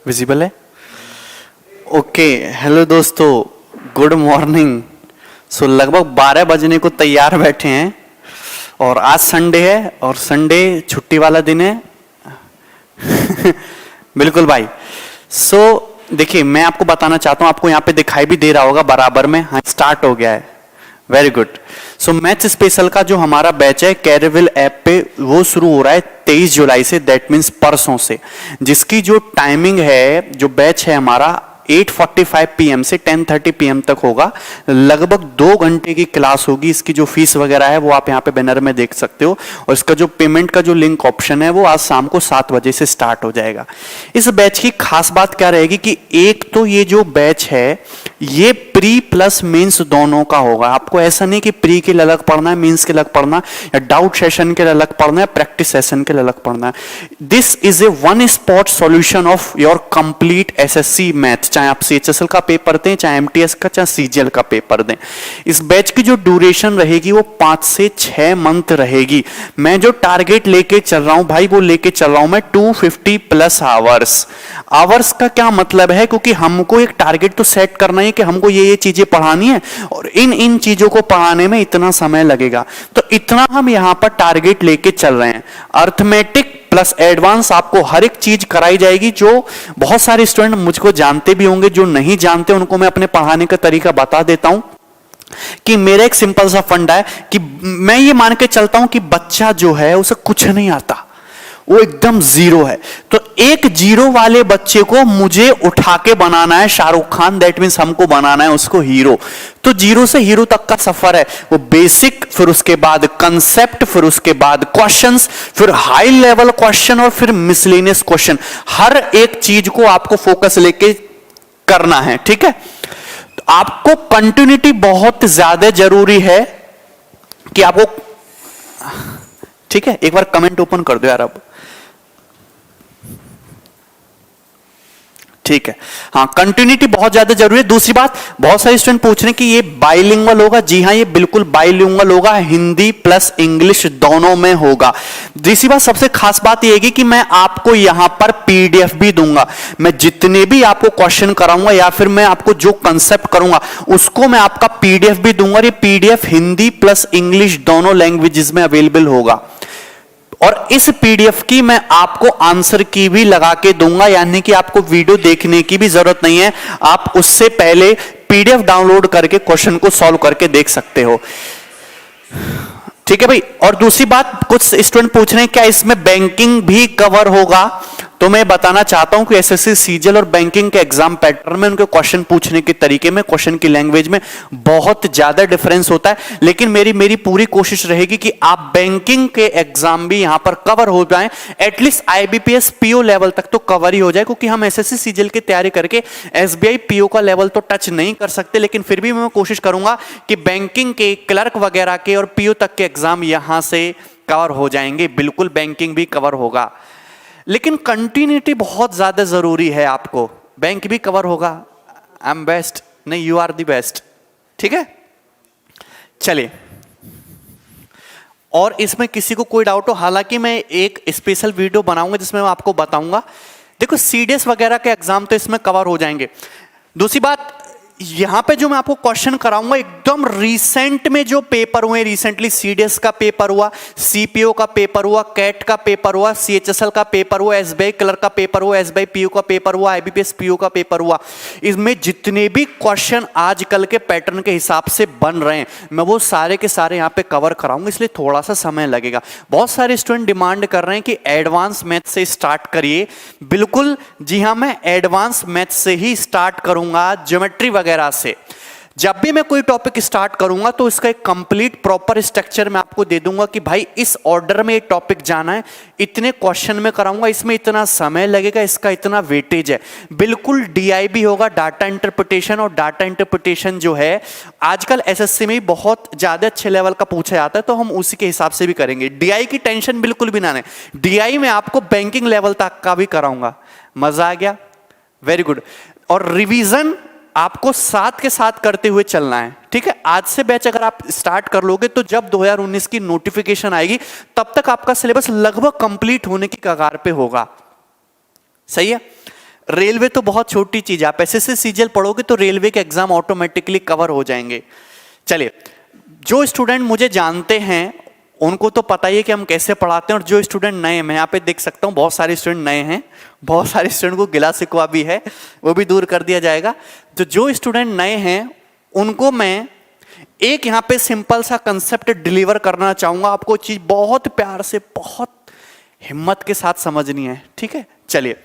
Visible है? Okay, hello दोस्तों, good morning. सो लगभग 12 बजने को तैयार बैठे हैं और आज संडे है और संडे छुट्टी वाला दिन है। बिल्कुल भाई। सो देखिए, मैं आपको बताना चाहता हूं, आपको यहां पे दिखाई भी दे रहा होगा बराबर में, हाँ स्टार्ट हो गया है। Very good. सो मैथ्स स्पेशल का जो हमारा बैच है कैरिविल ऐप पे, वो शुरू हो रहा है 23 जुलाई से, दैट मीन्स परसों से, जिसकी जो टाइमिंग है, जो बैच है हमारा 8:45 PM से 10:30 PM तक होगा। लगभग 2 घंटे की क्लास होगी। इसकी जो फीस वगैरह है वो आप यहाँ पे बैनर में देख सकते हो, और इसका जो पेमेंट का जो लिंक ऑप्शन है वो आज शाम को 7 बजे से स्टार्ट हो जाएगा। इस बैच की खास बात क्या रहेगी कि एक तो ये जो बैच है ये प्री प्लस मेंस दोनों का होगा। आपको ऐसा नहीं कि प्री के लिए अलग पढ़ना है, मेंस के अलग पढ़ना है, या डाउट सेशन के लिए अलग पढ़ना है, प्रैक्टिस सेशन के लिए अलग पढ़ना है। This is a one spot solution of your complete SSC math, चाहे आप सीएचएसएल का पेपर दें, चाहे एमटीएस का, चाहे सीजीएल का पेपर दें। इस बैच की जो ड्यूरेशन रहेगी वो 5 से 6 मंथ रहेगी। मैं जो टारगेट लेके चल रहा हूं भाई, वो लेके चल रहा हूं मैं 250 प्लस आवर्स। आवर्स का क्या मतलब है, क्योंकि हमको एक टारगेट तो सेट करना है कि हमको ये चीजें पढ़ानी है और इन चीजों को पढ़ाने में इतना समय लगेगा, तो इतना हम यहां पर टारगेट लेके चल रहे हैं। अर्थमेटिक प्लस एडवांस आपको हर एक चीज कराई जाएगी। जो बहुत सारे स्टूडेंट मुझको जानते भी होंगे, जो नहीं जानते उनको मैं अपने पढ़ाने का तरीका बता देता हूं कि मेरा एक सिंपल सा फंडा है कि मैं ये मान के चलता हूं कि बच्चा जो है उसे कुछ नहीं आता, वो एकदम जीरो है। तो एक जीरो वाले बच्चे को मुझे उठा के बनाना है शाहरुख खान, दैट मीन्स हमको बनाना है उसको हीरो। तो जीरो से हीरो तक का सफर है, वो बेसिक, फिर उसके बाद कंसेप्ट, फिर उसके बाद क्वेश्चंस, फिर हाई लेवल क्वेश्चन और फिर मिसलेनियस क्वेश्चन। हर एक चीज को आपको फोकस लेके करना है, ठीक है। तो आपको कंटिन्यूटी बहुत ज्यादा जरूरी है कि आपको, ठीक है, एक बार कमेंट ओपन कर दो यार अब, ठीक है। हाँ, कंटिन्यूटी बहुत ज्यादा जरूरी है। दूसरी बात, बहुत सारे स्टूडेंट पूछ रहे हैं कि ये बाइलिंगुअल होगा। जी हाँ, ये बिल्कुल बाइलिंगुअल होगा, हिंदी प्लस इंग्लिश दोनों में होगा। दूसरी बात, सबसे खास बात ये है कि मैं आपको यहां पर पीडीएफ भी दूंगा। मैं जितने भी आपको क्वेश्चन कराऊंगा या फिर मैं आपको जो कंसेप्ट करूंगा उसको मैं आपका पीडीएफ भी दूंगा। ये पीडीएफ हिंदी प्लस इंग्लिश दोनों लैंग्वेजेस में अवेलेबल होगा, और इस पीडीएफ की मैं आपको आंसर की भी लगा के दूंगा, यानी कि आपको वीडियो देखने की भी जरूरत नहीं है। आप उससे पहले पीडीएफ डाउनलोड करके क्वेश्चन को सॉल्व करके देख सकते हो, ठीक है भाई। और दूसरी बात, कुछ स्टूडेंट पूछ रहे हैं क्या इसमें बैंकिंग भी कवर होगा, तो मैं बताना चाहता हूं कि एसएससी सीजीएल और बैंकिंग के एग्जाम पैटर्न में उनके क्वेश्चन पूछने के तरीके में, क्वेश्चन की लैंग्वेज में बहुत ज्यादा डिफरेंस होता है। लेकिन मेरी पूरी कोशिश रहेगी कि आप बैंकिंग के एग्जाम भी यहां पर कवर हो जाएं, एटलीस्ट आईबीपीएस पीओ लेवल तक तो कवर ही हो जाए, क्योंकि हम एसएससी सीजीएल की तैयारी करके एसबीआई पीओ का लेवल तो टच नहीं कर सकते, लेकिन फिर भी मैं कोशिश करूंगा कि बैंकिंग के, क्लर्क वगैरह के और पीओ तक के एग्जाम यहां से कवर हो जाएंगे। बिल्कुल बैंकिंग भी कवर होगा, लेकिन कंटिन्यूटी बहुत ज्यादा जरूरी है। आपको बैंक भी कवर होगा। आई एम बेस्ट, नहीं, यू आर द बेस्ट, ठीक है। चलिए, और इसमें किसी को कोई डाउट हो, हालांकि मैं एक स्पेशल वीडियो बनाऊंगा जिसमें मैं आपको बताऊंगा। देखो, सीडीएस वगैरह के एग्जाम तो इसमें कवर हो जाएंगे। दूसरी बात, यहां पे जो मैं आपको क्वेश्चन कराऊंगा एकदम रिसेंट में जो पेपर हुए, रिसेंटली सीडीएस का पेपर हुआ, सीपीओ का पेपर हुआ, कैट का पेपर हुआ, सीएचएसएल का पेपर हुआ, एसबीआई क्लर्क का पेपर हुआ, एसबीआई पीओ का पेपर हुआ, आईबीपीएस पीओ का पेपर हुआ, इसमें जितने भी क्वेश्चन आजकल के पैटर्न के हिसाब से बन रहे हैं मैं वो सारे के सारे यहां पे कवर कराऊंगा, इसलिए थोड़ा सा समय लगेगा। बहुत सारे स्टूडेंट डिमांड कर रहे हैं कि एडवांस मैथ से स्टार्ट करिए। बिल्कुल जी हाँ, मैं एडवांस मैथ से ही स्टार्ट करूंगा, ज्योमेट्री वगैरह से। जब भी मैं कोई टॉपिक स्टार्ट करूंगा तो इसका एक कंप्लीट प्रॉपर स्ट्रक्चर मैं आपको दे दूंगा कि भाई इस ऑर्डर में ये टॉपिक जाना है, इतने क्वेश्चन में कराऊंगा, इसमें इतना समय लगेगा, इसका इतना वेटेज है। बिल्कुल डीआईबी होगा, डाटा इंटरप्रिटेशन, और डाटा इंटरप्रिटेशन जो है आजकल एसएससी में बहुत ज्यादा अच्छे लेवल का पूछा जाता है, तो हम उसी के हिसाब से भी करेंगे। डीआई की टेंशन बिल्कुल भी ना लें, डीआई में आपको बैंकिंग लेवल तक का भी कराऊंगा। मजा आ गया? Very good. और रिवीजन आपको साथ के साथ करते हुए चलना है, ठीक है। आज से बैच अगर आप स्टार्ट कर लोगे तो जब 2019 की नोटिफिकेशन आएगी तब तक आपका सिलेबस लगभग कंप्लीट होने की कगार पे होगा। सही है। रेलवे तो बहुत छोटी चीज है, आप एसएससी सीजीएल पढ़ोगे तो रेलवे के एग्जाम ऑटोमेटिकली कवर हो जाएंगे। चलिए, जो स्टूडेंट मुझे जानते हैं उनको तो पता ही है कि हम कैसे पढ़ाते हैं, और जो स्टूडेंट नए हैं, मैं यहाँ पे देख सकता हूँ बहुत सारे स्टूडेंट नए हैं, बहुत सारे स्टूडेंट को गिला शिकवा भी है, वो भी दूर कर दिया जाएगा। तो जो स्टूडेंट नए हैं उनको मैं एक यहाँ पे सिंपल सा कंसेप्ट डिलीवर करना चाहूंगा। आपको चीज बहुत प्यार से, बहुत हिम्मत के साथ समझनी है, ठीक है। चलिए,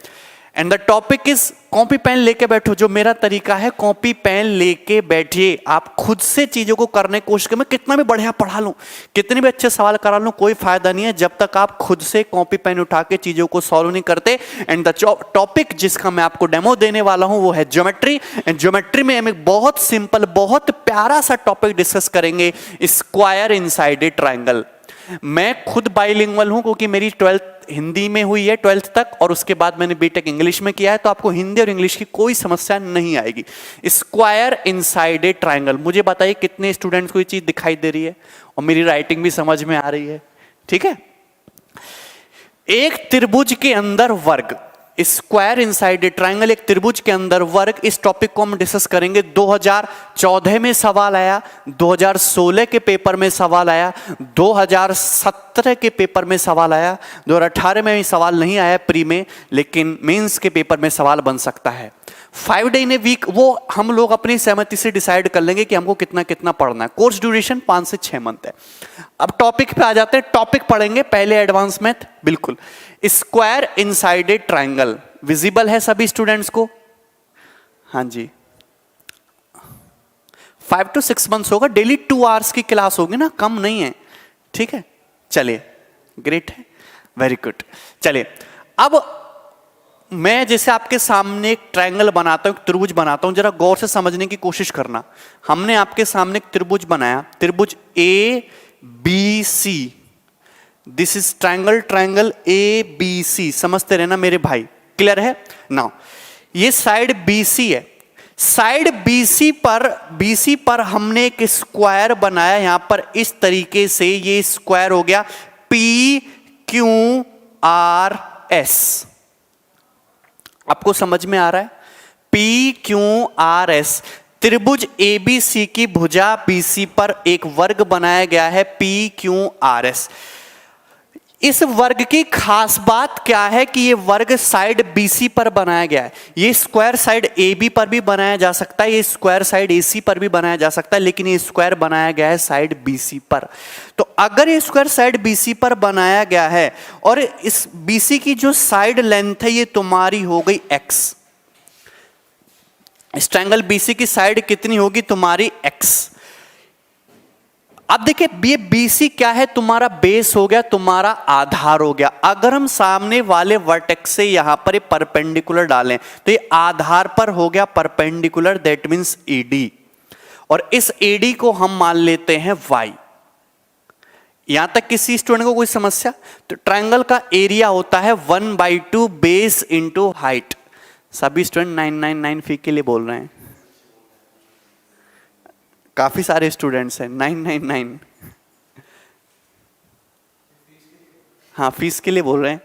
and the topic is, copy pen लेके बैठो। जो मेरा तरीका है, कॉपी पेन लेके बैठिए, आप खुद से चीजों को करने की कोशिश करें। मैं कितना भी बढ़िया पढ़ा लूं, कितने भी अच्छे सवाल करा लूं, कोई फायदा नहीं है जब तक आप खुद से कॉपी पेन उठा के चीजों को सॉल्व नहीं करते। एंड द टॉपिक जिसका मैं आपको डेमो देने वाला हूं वो है ज्योमेट्री। एंड ज्योमेट्री में हम एक बहुत सिंपल, बहुत प्यारा सा टॉपिक डिस्कस करेंगे, स्क्वायर इनसाइड ए ट्राइंगल। मैं खुद बाइलिंगुअल हूं क्योंकि मेरी 12th हिंदी में हुई है 12th तक, और उसके बाद मैंने बीटेक इंग्लिश में किया है, तो आपको हिंदी और इंग्लिश की कोई समस्या नहीं आएगी। स्क्वायर इनसाइड ए ट्राइंगल, मुझे बताइए कितने स्टूडेंट्स को ये चीज दिखाई दे रही है और मेरी राइटिंग भी समझ में आ रही है, ठीक है। एक त्रिभुज के अंदर वर्ग, स्क्वायर इनसाइड ए ट्राइंगल, एक त्रिभुज के अंदर वर्ग, इस टॉपिक को हम डिस्कस करेंगे। 2014 में सवाल आया, 2016 के पेपर में सवाल आया, 2017 के पेपर में सवाल आया, 2018 में भी सवाल नहीं आया प्री में, लेकिन मेंस के पेपर में सवाल बन सकता है। 5 डे इन ए वीक, वो हम लोग अपनी सहमति से डिसाइड कर लेंगे कि हमको कितना कितना पढ़ना है। कोर्स ड्यूरेशन 5 से 6 मंथ है। अब टॉपिक पे आ जाते हैं, टॉपिक पढ़ेंगे पहले एडवांस मैथ, बिल्कुल। Square inside a triangle, visible है सभी स्टूडेंट्स को? हाँ जी, 5 to 6 मंथ्स होगा, डेली 2 आवर्स की क्लास होगी ना, कम नहीं है, ठीक है। चलिए, ग्रेट है, वेरी गुड। चलिए, अब मैं जैसे आपके सामने एक ट्रायंगल बनाता हूं, एक त्रिभुज बनाता हूं, जरा गौर से समझने की कोशिश करना। हमने आपके सामने एक त्रिभुज बनाया, त्रिभुज A B C, this is triangle, triangle A B C, समझते रहना मेरे भाई, क्लियर है ना। ये साइड बी सी है, साइड BC पर हमने एक स्क्वायर बनाया, यहां पर इस तरीके से ये स्क्वायर हो गया PQRS। आपको समझ में आ रहा है? PQRS, त्रिभुज ABC की भुजा BC पर एक वर्ग बनाया गया है PQRS। इस वर्ग की खास बात क्या है कि ये वर्ग साइड BC पर बनाया गया है। ये स्क्वायर साइड AB पर भी बनाया जा सकता है, ये स्क्वायर साइड AC पर भी बनाया जा सकता है, लेकिन ये स्क्वायर बनाया गया है साइड BC पर। तो अगर ये स्क्वायर साइड BC पर बनाया गया है और इस BC की जो साइड लेंथ है ये तुम्हारी हो गई x, इस ट्रायंगल BC की साइड कितनी होगी तुम्हारी x। अब देखिए ये BC क्या है, तुम्हारा बेस हो गया, तुम्हारा आधार हो गया। अगर हम सामने वाले वर्टेक्स से यहां पर परपेंडिकुलर डालें तो ये आधार पर हो गया परपेंडिकुलर, दैट मींस AD, और इस AD को हम मान लेते हैं y। यहां तक किसी स्टूडेंट को कोई समस्या? तो ट्रायंगल का एरिया होता है 1/2 बेस इंटू हाइट। सभी स्टूडेंट 999 फी के लिए बोल रहे हैं, काफी सारे स्टूडेंट्स हैं 999। हाँ, फीस के लिए बोल रहे हैं।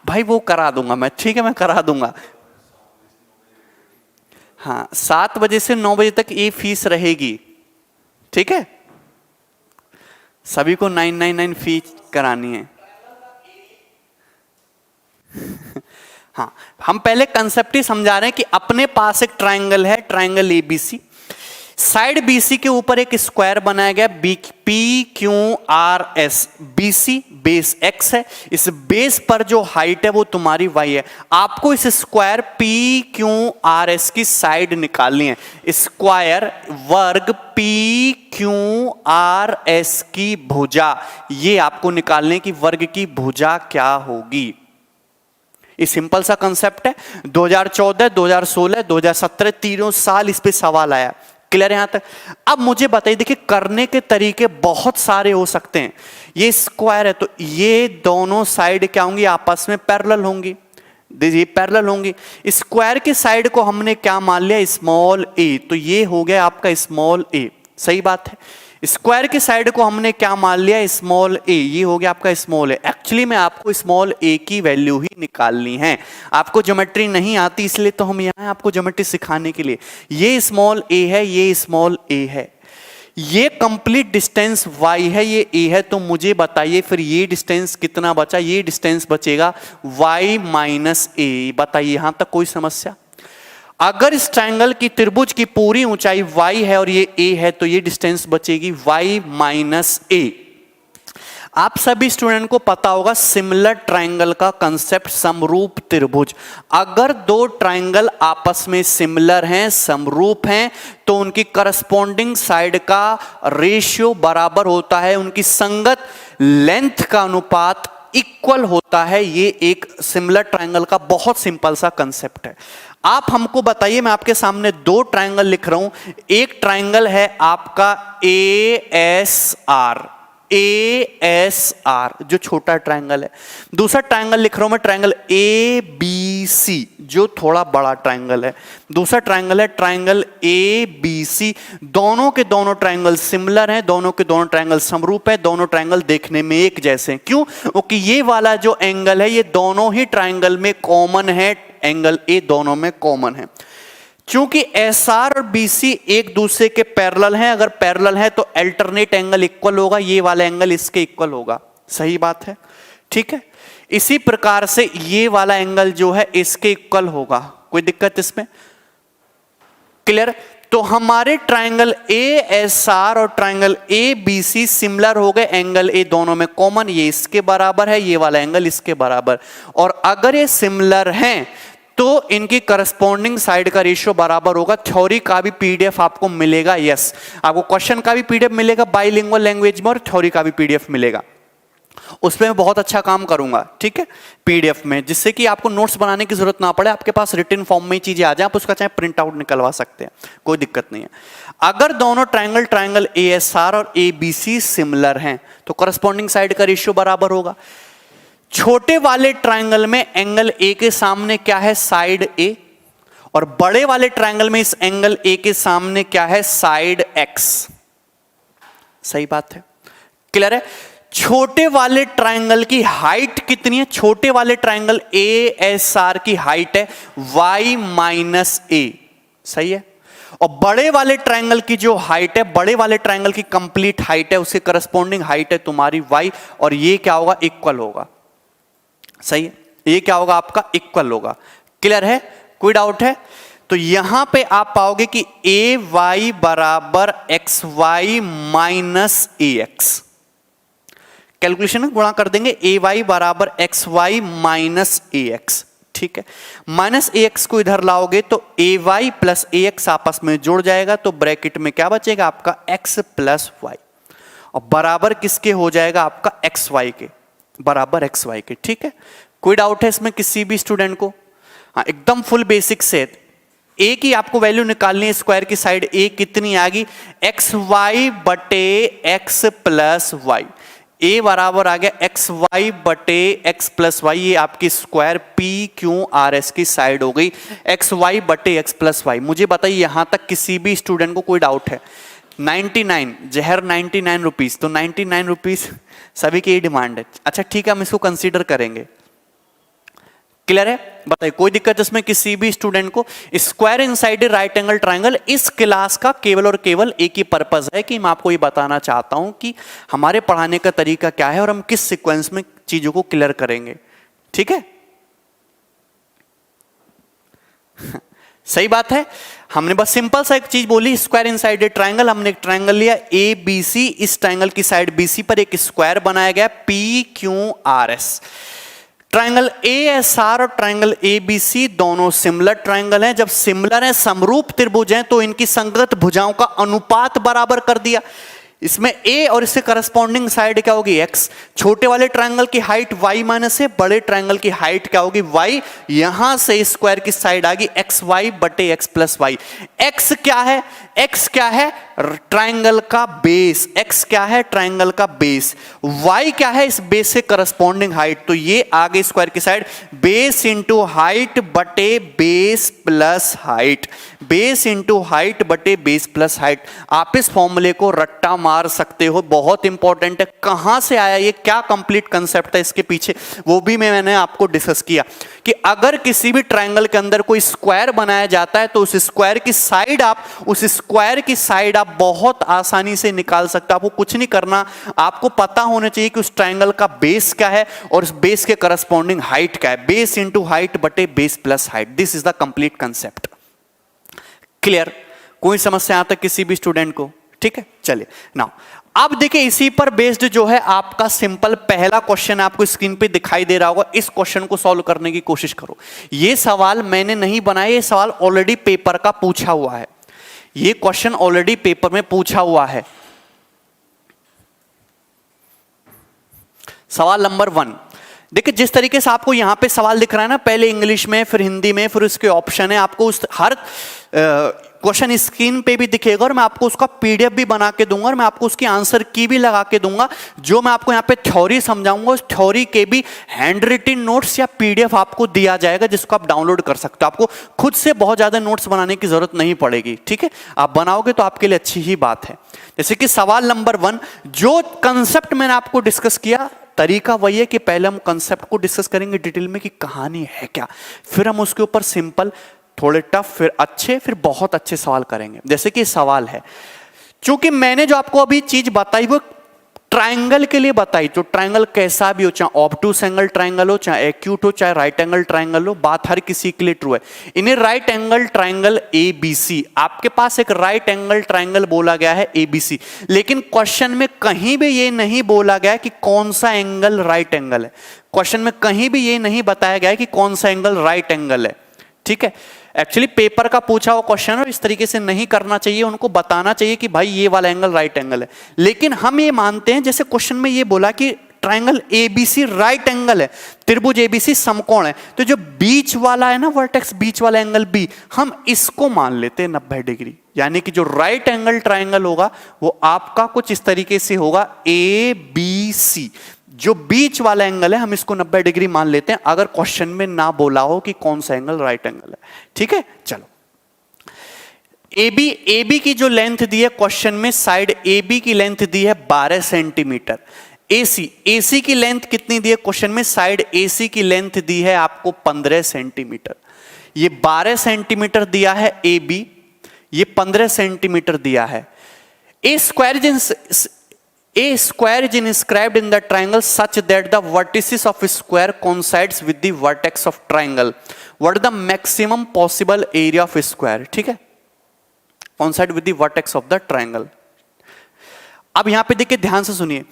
भाई वो करा दूंगा मैं, ठीक है मैं करा दूंगा। हाँ, 7 बजे से 9 बजे तक ये फीस रहेगी, ठीक है। सभी को 999 फीस करानी है। हाँ, हम पहले कंसेप्ट ही समझा रहे हैं कि अपने पास एक ट्रायंगल है, ट्रायंगल ABC, साइड BC के ऊपर एक स्क्वायर बनाया गया PQRS। BC बेस x है, इस बेस पर जो हाइट है वो तुम्हारी y है। आपको इस स्क्वायर PQRS की साइड निकालनी है। स्क्वायर वर्ग PQRS की भुजा, ये आपको निकालने की वर्ग की भुजा क्या होगी। ये सिंपल सा कंसेप्ट है। 2014, 2016, 2017 तीनों साल इस पे सवाल आया। क्लियर है यहां तक? अब मुझे बताइए, देखिए करने के तरीके बहुत सारे हो सकते हैं। ये स्क्वायर है तो ये दोनों साइड क्या होंगी, आपस में पैरेलल होंगी, ये पैरेलल होंगी। स्क्वायर की साइड को हमने क्या मान लिया, स्मॉल a, तो ये हो गया आपका स्मॉल a, सही बात है। स्क्वायर की साइड को हमने क्या मान लिया, स्मॉल ए, ये हो गया आपका स्मॉल ए। एक्चुअली में आपको स्मॉल ए की वैल्यू ही निकालनी है, आपको ज्योमेट्री नहीं आती इसलिए तो हम यहाँ आपको ज्योमेट्री सिखाने के लिए। ये स्मॉल ए है, ये स्मॉल ए है, ये कंप्लीट डिस्टेंस y है, ये a है, तो मुझे बताइए फिर ये डिस्टेंस कितना बचा, ये डिस्टेंस बचेगा y माइनस ए। बताइए यहां तक कोई समस्या? अगर इस ट्रायंगल की त्रिभुज की पूरी ऊंचाई y है और ये a है तो ये डिस्टेंस बचेगी y माइनस ए। आप सभी स्टूडेंट को पता होगा सिमिलर ट्रायंगल का कंसेप्ट, समरूप त्रिभुज। अगर दो ट्रायंगल आपस में सिमिलर हैं, समरूप हैं, तो उनकी करस्पॉन्डिंग साइड का रेशियो बराबर होता है, उनकी संगत लेंथ का अनुपात इक्वल होता है। ये एक सिमिलर ट्रायंगल का बहुत सिंपल सा कंसेप्ट है। आप हमको बताइए, मैं आपके सामने दो ट्रायंगल लिख रहा हूं। एक ट्रायंगल है आपका ASR, जो छोटा ट्रायंगल है। दूसरा ट्रायंगल लिख रहा हूं मैं, ट्रायंगल ABC, जो थोड़ा बड़ा ट्रायंगल है। दूसरा ट्रायंगल है ट्रायंगल ABC। दोनों के दोनों ट्रायंगल सिमिलर हैं, दोनों के दोनों ट्रायंगल समरूप है, दोनों ट्रायंगल देखने में एक जैसे हैं। क्यों? क्योंकि ये वाला जो एंगल है ये दोनों ही ट्रायंगल में कॉमन है, एंगल ए दोनों में कॉमन है। चूंकि SR और BC एक दूसरे के पैरेलल हैं, अगर पैरेलल है तो अल्टरनेट एंगल इक्वल होगा, ये वाला एंगल इसके इक्वल होगा। सही बात है, ठीक है। इसी प्रकार से ये वाला एंगल जो है इसके इक्वल होगा, कोई दिक्कत इसमें? क्लियर? तो हमारे ट्रायंगल ASR और ट्रायंगल ABC सिमिलर हो गए, एंगल ए दोनों में कॉमन, ये इसके बराबर है, ये वाला एंगल इसके बराबर। और अगर ये सिमिलर हैं तो इनकी करस्पॉन्डिंग साइड का रेशियो बराबर होगा। थ्योरी का भी PDF आपको मिलेगा, यस, आपको क्वेश्चन का भी PDF मिलेगा बाइलिंगुअल लैंग्वेज में, और थ्योरी का भी PDF मिलेगा। उसमें मैं बहुत अच्छा काम करूंगा, ठीक है, PDF में, जिससे कि आपको नोट्स बनाने की जरूरत ना पड़े, आपके पास रिटन फॉर्म में चीजें आ जाए, आप उसका चाहे प्रिंट आउट निकलवा सकते हैं, कोई दिक्कत नहीं है। अगर दोनों ट्रायंगल ASR और ABC सिमिलर हैं तो करस्पॉन्डिंग साइड का रेशियो बराबर होगा। छोटे वाले ट्रायंगल में एंगल ए के सामने क्या है, साइड ए, और बड़े वाले ट्रायंगल में इस एंगल ए के सामने क्या है, साइड एक्स। सही बात है, क्लियर है? छोटे वाले ट्रायंगल की हाइट कितनी है? छोटे वाले ट्रायंगल ASR की हाइट है y माइनस ए। सही है। और बड़े वाले ट्रायंगल की जो हाइट है, बड़े वाले ट्रायंगल की कंप्लीट हाइट है, उसके करस्पॉन्डिंग हाइट है तुम्हारी y, और ये क्या होगा, इक्वल होगा। सही है, ये क्या होगा आपका, इक्वल होगा। क्लियर है, कोई डाउट है? तो यहां पे आप पाओगे कि AY बराबर XY माइनस AX। कैलकुलेशन में गुणा कर देंगे, AY बराबर XY माइनस AX, ठीक है। माइनस AX को इधर लाओगे तो AY प्लस AX आपस में जुड़ जाएगा, तो ब्रैकेट में क्या बचेगा आपका, X प्लस Y, और बराबर किसके हो जाएगा आपका, XY के, बराबर XY के, ठीक है। कोई डाउट है इसमें किसी भी स्टूडेंट को? हाँ, एकदम फुल बेसिक से ए की आपको वैल्यू निकालनी है, स्क्वायर की साइड ए कितनी आएगी, XY बटे X प्लस Y। ए बराबर आ गया XY बटे X प्लस वाई, ये आपकी स्क्वायर PQRS की साइड हो गई, XY बटे X प्लस वाई। मुझे बताइए यहां तक किसी भी स्टूडेंट को कोई डाउट है? 99 जहर 99 रुपीज, तो 99 रुपीज सभी की डिमांड है। अच्छा ठीक है, हम इसको कंसीडर करेंगे। क्लियर है? बताइए कोई दिक्कत इसमें किसी भी स्टूडेंट को? Square inside right angle triangle इस क्लास का केवल और केवल एक ही पर्पस है कि मैं आपको ये बताना चाहता हूं कि हमारे पढ़ाने का तरीका क्या है और हम किस सीक्वेंस में चीजों को क्लियर करेंगे। ठीक है, सही बात है। हमने बस सिंपल सा एक चीज बोली, स्क्वायर इनसाइड ए ट्रायंगल। हमने एक ट्रायंगल लिया ABC, इस ट्रायंगल की साइड BC पर एक स्क्वायर बनाया गया PQRS। ट्रायंगल ASR और ट्रायंगल ABC दोनों सिमिलर ट्रायंगल हैं। जब सिमिलर हैं, समरूप त्रिभुज हैं, तो इनकी संगत भुजाओं का अनुपात बराबर कर दिया। इसमें A और इससे करस्पॉन्डिंग साइड क्या होगी, X। छोटे वाले ट्रायंगल की हाइट Y माइनस है, बड़े ट्रायंगल की हाइट क्या होगी, Y। यहां से स्क्वायर की साइड आ गई XY बटे X प्लस वाई। X क्या है, x क्या है, ट्राइंगल का बेस, x क्या है, ट्राइंगल का बेस, y क्या है, इस बेस से करस्पॉन्डिंग हाइट, तो ये आगे स्क्वायर की साइड, बेस इंटू हाइट बटे base plus height, base into height बटे बेस प्लस हाइट। आप इस फॉर्मूले को रट्टा मार सकते हो, बहुत इंपॉर्टेंट है। कहां से आया ये, क्या कंप्लीट कंसेप्ट है इसके पीछे, वो भी मैंने आपको डिस्कस किया कि अगर किसी भी ट्राइंगल के अंदर कोई स्क्वायर बनाया जाता है तो उस स्क्वायर की साइड आप बहुत आसानी से निकाल सकते हो। आपको कुछ नहीं करना, आपको पता होना चाहिए कि उस ट्राइंगल का बेस क्या है और उस बेस के करस्पॉन्डिंग हाइट क्या है, बेस इंटू हाइट बटे base plus height. This is the complete concept. Clear? कोई समस्या आता किसी भी स्टूडेंट को? ठीक है, चलिए नाउ अब देखिए इसी पर बेस्ड जो है आपका सिंपल पहला क्वेश्चन आपको स्क्रीन पे दिखाई दे रहा होगा। इस क्वेश्चन को सॉल्व करने की कोशिश करो। ये सवाल मैंने नहीं बनाया, ये सवाल ऑलरेडी पेपर का पूछा हुआ है, ये क्वेश्चन ऑलरेडी पेपर में पूछा हुआ है। सवाल नंबर 1 देखिए, जिस तरीके से आपको यहां पे सवाल दिख रहा है ना, पहले इंग्लिश में फिर हिंदी में फिर उसके ऑप्शन है, आपको उस हर क्वेश्चन स्क्रीन पे भी दिखेगा और मैं आपको उसका पीडीएफ भी बना के दूंगा और मैं आपको उसकी आंसर की भी लगा के दूंगा। जो मैं आपको यहाँ पे थ्योरी समझाऊंगा उस थ्योरी के भी हैंड रिटन नोट्स या पीडीएफ आपको दिया जाएगा जिसको आप डाउनलोड कर सकते हो। आपको खुद से बहुत ज्यादा नोट्स बनाने की जरूरत नहीं पड़ेगी, ठीक है? आप बनाओगे तो आपके लिए अच्छी ही बात है। जैसे कि सवाल नंबर 1, जो कंसेप्ट मैंने आपको डिस्कस किया, तरीका वही है कि पहले हम कंसेप्ट को डिस्कस करेंगे डिटेल में कि कहानी है क्या, फिर हम उसके ऊपर सिंपल, थोड़े टफ, फिर अच्छे, फिर बहुत अच्छे सवाल करेंगे। जैसे कि सवाल है, चूंकि मैंने जो आपको अभी चीज बताई वो ट्राइंगल के लिए बताई, तो ट्राइंगल कैसा भी हो, चाहे ऑब्टूस एंगल ट्राइंगल हो, चाहे एक्यूट हो, चाहे राइट एंगल ट्राइंगल हो, बात हर किसी के लिए ट्रू है। इन्हें राइट एंगल ट्राइंगल एबीसी, आपके पास एक राइट एंगल ट्राइंगल बोला गया है एबीसी, लेकिन क्वेश्चन में कहीं भी ये नहीं बोला गया कि कौन सा एंगल राइट एंगल है। क्वेश्चन में कहीं भी ये नहीं बताया गया कि कौन सा एंगल राइट एंगल है, ठीक है? एक्चुअली पेपर का पूछा हुआ क्वेश्चन है, इस तरीके से नहीं करना चाहिए, उनको बताना चाहिए कि भाई ये वाला एंगल राइट एंगल है। लेकिन हम ये मानते हैं, जैसे क्वेश्चन में ये बोला कि ट्राइंगल एबीसी राइट एंगल है, त्रिभुज एबीसी समकोण है, तो जो बीच वाला है ना वर्टेक्स, बीच वाला एंगल बी, हम इसको मान लेते हैं 90 डिग्री। यानी कि जो राइट एंगल ट्राइंगल होगा वो आपका कुछ इस तरीके से होगा ए बी सी। जो बीच वाला एंगल है हम इसको 90 डिग्री मान लेते हैं, अगर क्वेश्चन में ना बोला हो कि कौन सा एंगल राइट एंगल है, ठीक है? चलो, AB की जो लेंथ दी है क्वेश्चन में, साइड AB की लेंथ दी है 12 सेंटीमीटर। AC की लेंथ कितनी दी है क्वेश्चन में, साइड AC की लेंथ दी है आपको 15 सेंटीमीटर। ये 12 सेंटीमीटर दिया है AB, ये 15 सेंटीमीटर दिया है। A square is inscribed in the triangle such that the vertices of a square coincides with the vertex of triangle. What is the maximum possible area of a square? ठीक है, coincide with the vertex of the triangle. अब यहां पे देखिए, ध्यान से सुनिए।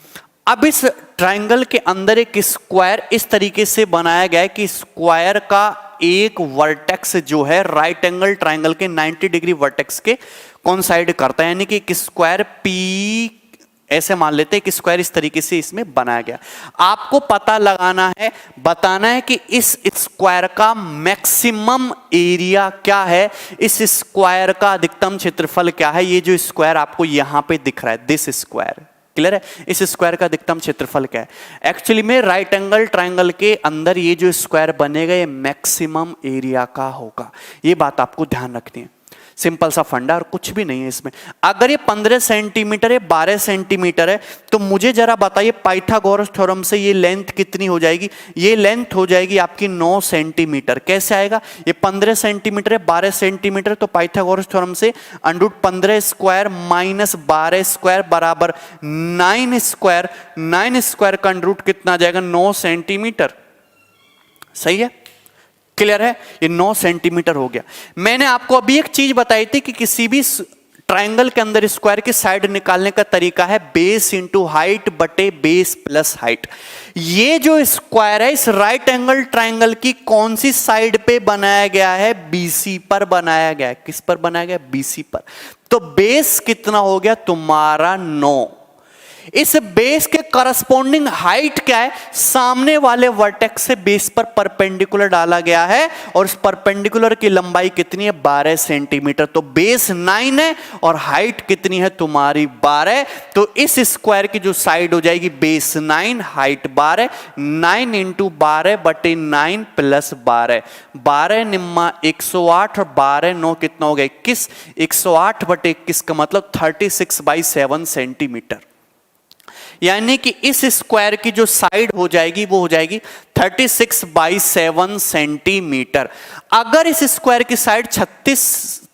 अब इस ट्राइंगल के अंदर एक स्क्वायर इस तरीके से बनाया गया है कि स्क्वायर का एक वर्टेक्स जो है राइट एंगल ट्राइंगल के 90 डिग्री वर्टेक्स के कोइंसाइड करता है, यानी कि एक स्क्वायर पी, ऐसे मान लेते हैं कि स्क्वायर इस तरीके से इसमें बनाया गया। आपको पता लगाना है, बताना है कि इस स्क्वायर का मैक्सिमम एरिया क्या है, इस स्क्वायर का अधिकतम क्षेत्रफल क्या है। ये जो स्क्वायर आपको यहां पे दिख रहा है, दिस स्क्वायर, क्लियर है? इस स्क्वायर का अधिकतम क्षेत्रफल क्या है? एक्चुअली में राइट एंगल ट्राइंगल के अंदर ये जो स्क्वायर बनेगा ये मैक्सिमम एरिया का होगा। ये बात आपको ध्यान रखनी है, सिंपल सा फंडा और कुछ भी नहीं है इसमें। अगर ये 15 सेंटीमीटर है, 12 सेंटीमीटर है, तो मुझे जरा बताइए पाइथागोरस थ्योरम से ये लेंथ कितनी हो जाएगी? ये लेंथ हो जाएगी आपकी 9 सेंटीमीटर। कैसे आएगा? ये 15 सेंटीमीटर है, 12 सेंटीमीटर, तो पाइथागोरस थ्योरम से √15 स्क्वायर माइनस 12 स्क्वायर बराबर 9 स्क्वायर। 9 स्क्वायर का √ कितना जाएगा? 9 सेंटीमीटर। सही है, क्लियर है? ये 9 सेंटीमीटर हो गया। मैंने आपको अभी एक चीज बताई थी कि किसी भी ट्राइंगल के अंदर स्क्वायर की साइड निकालने का तरीका है बेस इंटू हाइट बटे बेस प्लस हाइट। ये जो स्क्वायर है इस राइट एंगल ट्राइंगल की कौन सी साइड पे बनाया गया है? BC पर बनाया गया है। किस पर बनाया गया? BC पर। तो बेस कितना हो गया तुम्हारा? 9। इस बेस के करस्पॉन्डिंग हाइट क्या है, सामने वाले वर्टेक्स से बेस पर परपेंडिकुलर डाला गया है और इस परपेंडिकुलर की लंबाई कितनी है, 12 सेंटीमीटर। तो बेस 9 है और हाइट कितनी है तुम्हारी 12। तो इस स्क्वायर की जो साइड हो जाएगी बेस 9 हाइट 12, 9 इंटू 12 बटे 9 प्लस 12, 12 निम्मा 108 और 12 9 कितना हो गया 21, 108 बटे 21 का मतलब 36/7 सेंटीमीटर। यानी कि इस स्क्वायर की जो साइड हो जाएगी वो हो जाएगी 36/7 सेंटीमीटर। अगर इस स्क्वायर की साइड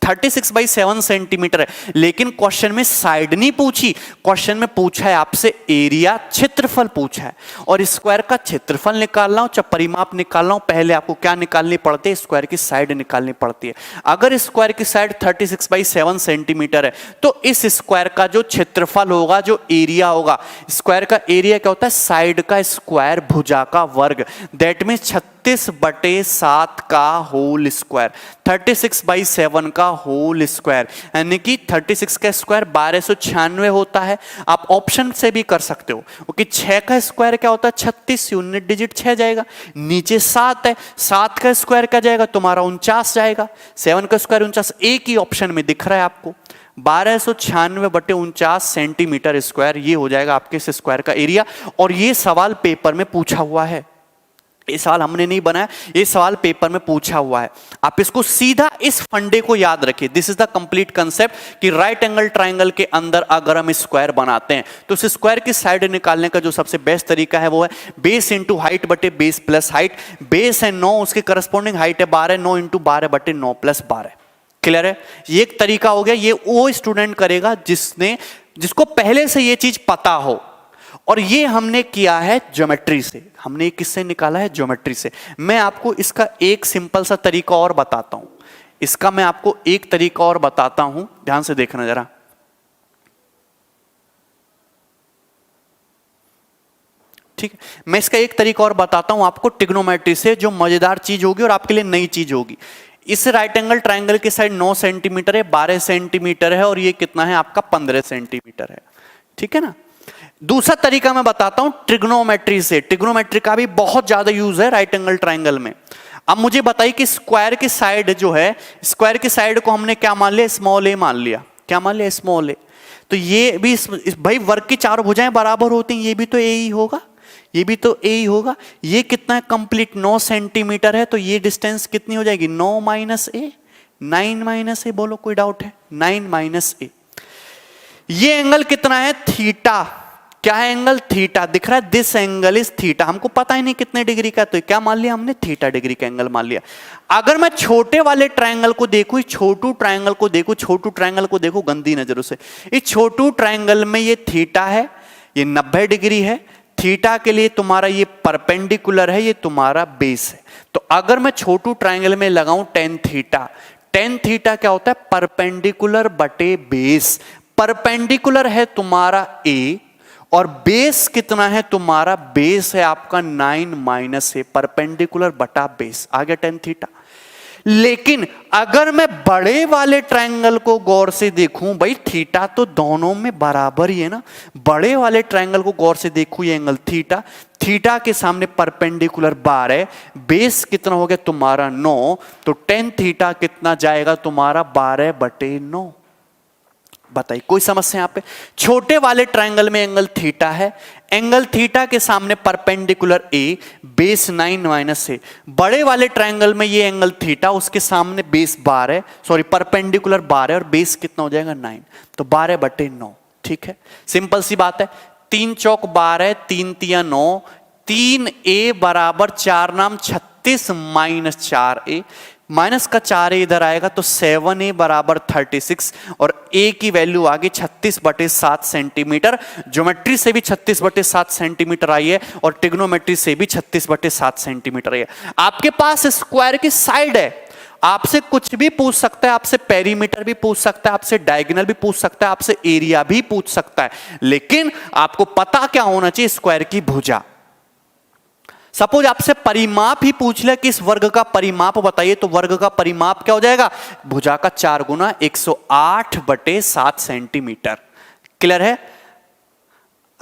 36/7 सेंटीमीटर है, लेकिन क्वेश्चन में साइड नहीं पूछी, क्वेश्चन में पूछा है आपसे एरिया, क्षेत्रफल पूछा है। और स्क्वायर का क्षेत्रफल निकालना हो चाहे परिमाप निकालना हो, पहले आपको क्या निकालनी पड़ती है, स्क्वायर की साइड निकालनी पड़ती है। अगर स्क्वायर की साइड 36/7 सेंटीमीटर है तो इस स्क्वायर का जो क्षेत्रफल होगा, जो एरिया होगा, स्क्वायर का एरिया क्या होता है, साइड का स्क्वायर भुजा का वर्ग, दैट मीन 36/7 का होल स्क्वायर, 36/7 का होल स्क्वायर, यानी कि 36 का स्क्वायर 1296 होता है। आप ऑप्शन से भी कर सकते हो, क्योंकि 6 का स्क्वायर क्या होता है 36, यूनिट डिजिट 6 जाएगा, नीचे 7 है, 7 का स्क्वायर क्या जाएगा तुम्हारा 49 जाएगा, 7 का स्क्वायर 49, एक ही ऑप्शन में दिख रहा है आपको, 1296 बटे 49 सेंटीमीटर स्क्वायर, ये हो जाएगा आपके इस स्क्वायर का एरिया। और ये सवाल पेपर में पूछा हुआ है, ये सवाल हमने नहीं बनाया, ये सवाल पेपर में पूछा हुआ है। आप इसको सीधा इस फंडे को याद रखिए, this is the complete concept कि राइट एंगल ट्राइंगल के अंदर अगर हम स्क्वायर बनाते हैं तो उस स्क्वायर की साइड निकालने का जो सबसे बेस्ट तरीका है वो है बेस इंटू हाइट बटे बेस प्लस हाइट। बेस है 9, उसके करस्पॉन्डिंग हाइट है 12, 9 इंटू 12 बटे 9 प्लस 12। क्लियर है, ये एक तरीका हो गया। ये वो स्टूडेंट करेगा जिसको पहले से ये चीज पता हो, और ये हमने किया है ज्योमेट्री से। हमने किससे निकाला है, ज्योमेट्री से। मैं आपको इसका एक सिंपल सा तरीका और बताता हूं, इसका मैं आपको एक तरीका और बताता हूं, ध्यान से देखना जरा। ठीक है, मैं इसका एक तरीका और बताता हूं आपको ट्रिग्नोमेट्री से, जो मजेदार चीज होगी और आपके लिए नई चीज होगी। इस राइट एंगल ट्राइंगल की साइड 9 सेंटीमीटर है, 12 सेंटीमीटर है, और ये कितना है आपका 15 सेंटीमीटर है। ठीक है ना। दूसरा तरीका मैं बताता हूं ट्रिग्नोमेट्री से। ट्रिग्नोमेट्री का भी बहुत ज्यादा यूज है राइट एंगल ट्राइंगल में। अब मुझे बताइए कि स्क्वायर की साइड जो है, स्क्वायर की साइड को हमने क्या मान लिया, स्मॉल ए मान लिया। क्या मान लिया, स्मॉल ए। तो ये भी भाई वर्ग की चारों भुजाएं बराबर होती हैं, ये भी तो ए ही होगा, ये भी तो ए ही होगा। ये कितना है कंप्लीट 9 सेंटीमीटर है, तो ये डिस्टेंस कितनी हो जाएगी 9 माइनस ए, 9 माइनस ए। बोलो कोई डाउट है, 9 माइनस ए। ये एंगल कितना है, थीटा। क्या है एंगल, थीटा दिख रहा है, दिस एंगल इज थीटा। हमको पता ही नहीं कितने डिग्री का, तो क्या मान लिया हमने, थीटा डिग्री का एंगल मान लिया। अगर मैं छोटे वाले ट्रायंगल को देखूं, छोटू ट्रायंगल को देखूं, छोटू ट्रायंगल को देखूं गंदी नजरों से, इस छोटू ट्रायंगल में ये थीटा है, ये 90 डिग्री है। थीटा के लिए तुम्हारा ये परपेंडिकुलर है, ये तुम्हारा बेस है। तो अगर मैं छोटू ट्रायंगल में लगाऊं टेन थीटा, टेन थीटा क्या होता है, परपेंडिकुलर बटे बेस। परपेंडिकुलर है तुम्हारा ए और बेस कितना है तुम्हारा, बेस है आपका 9 माइनस ए, परपेंडिकुलर बटा बेस, आ गया टेन थीटा। लेकिन अगर मैं बड़े वाले ट्रायंगल को गौर से देखूं, भाई थीटा तो दोनों में बराबर ही है ना, बड़े वाले ट्रायंगल को गौर से देखूं, ये एंगल थीटा, थीटा के सामने परपेंडिकुलर 12, बेस कितना हो गया तुम्हारा 9, तो टेन थीटा कितना जाएगा तुम्हारा 12 बटे 9। बताइए कोई समस्या यहां पे। छोटे वाले ट्रायंगल में एंगल थीटा है, एंगल थीटा के सामने परपेंडिकुलर ए, बेस 9 माइनस ए। बड़े वाले ट्रायंगल में ये एंगल थीटा, उसके सामने बेस 12, सॉरी परपेंडिकुलर 12 और बेस कितना हो जाएगा 9, तो 12 बटे 9। ठीक है, सिंपल सी बात है। 3 चौक 12, 3 तिया 9, 3 ए बराबर 4 नाम 36 माइनस 4 ए, माइनस का 4 इधर आएगा तो 7a बराबर 36, और a की वैल्यू आ गई 36/7 सेंटीमीटर। ज्योमेट्री से भी 36/7 सेंटीमीटर आई है और ट्रिग्नोमेट्री से भी 36/7 सेंटीमीटर आई है। आपके पास स्क्वायर की साइड है, आपसे कुछ भी पूछ सकता है, आपसे पेरीमीटर भी पूछ सकता है, आपसे डायगोनल भी पूछ सकता है, आपसे एरिया भी पूछ सकता है, लेकिन आपको पता क्या होना चाहिए, स्क्वायर की भुजा। सपोज आपसे परिमाप ही पूछ ले कि इस वर्ग का परिमाप बताइए, तो वर्ग का परिमाप क्या हो जाएगा, भुजा का 4 गुना 108/7 सेंटीमीटर। क्लियर है।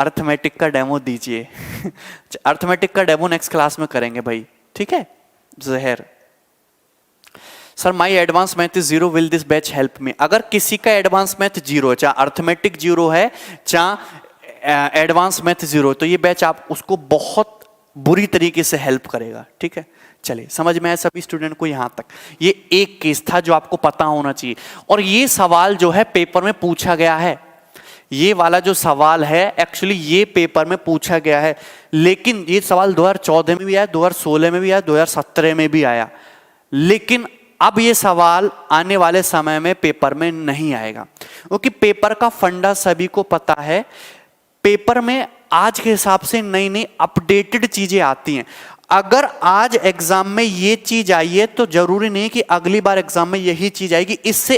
अर्थमेटिक का डेमो दीजिए। अर्थमेटिक का डेमो नेक्स्ट क्लास में करेंगे भाई, ठीक है। जहर sir my advance math is 0, will this batch help me? अगर किसी का एडवांस मैथ 0 है, चाहे अर्थमेटिक 0 है, चाहे एडवांस मैथ 0, तो ये बैच आप उसको बहुत बुरी तरीके से हेल्प करेगा, ठीक है। चलिए समझ में आया सभी स्टूडेंट को यहां तक? ये एक केस था जो आपको पता होना चाहिए। और ये सवाल जो है पेपर में पूछा गया है, ये वाला जो सवाल है एक्चुअली ये पेपर में पूछा गया है, लेकिन ये सवाल 2014 में भी आया, 2016 में भी आया, 2017 में भी आया, लेकिन अब ये सवाल आने वाले समय में पेपर में नहीं आएगा, क्योंकि पेपर का फंडा सभी को पता है। पेपर में आज के हिसाब से नई नई अपडेटेड चीजें आती हैं। अगर आज एग्जाम में ये चीज आई है तो जरूरी नहीं कि अगली बार एग्जाम में यही चीज आएगी, इससे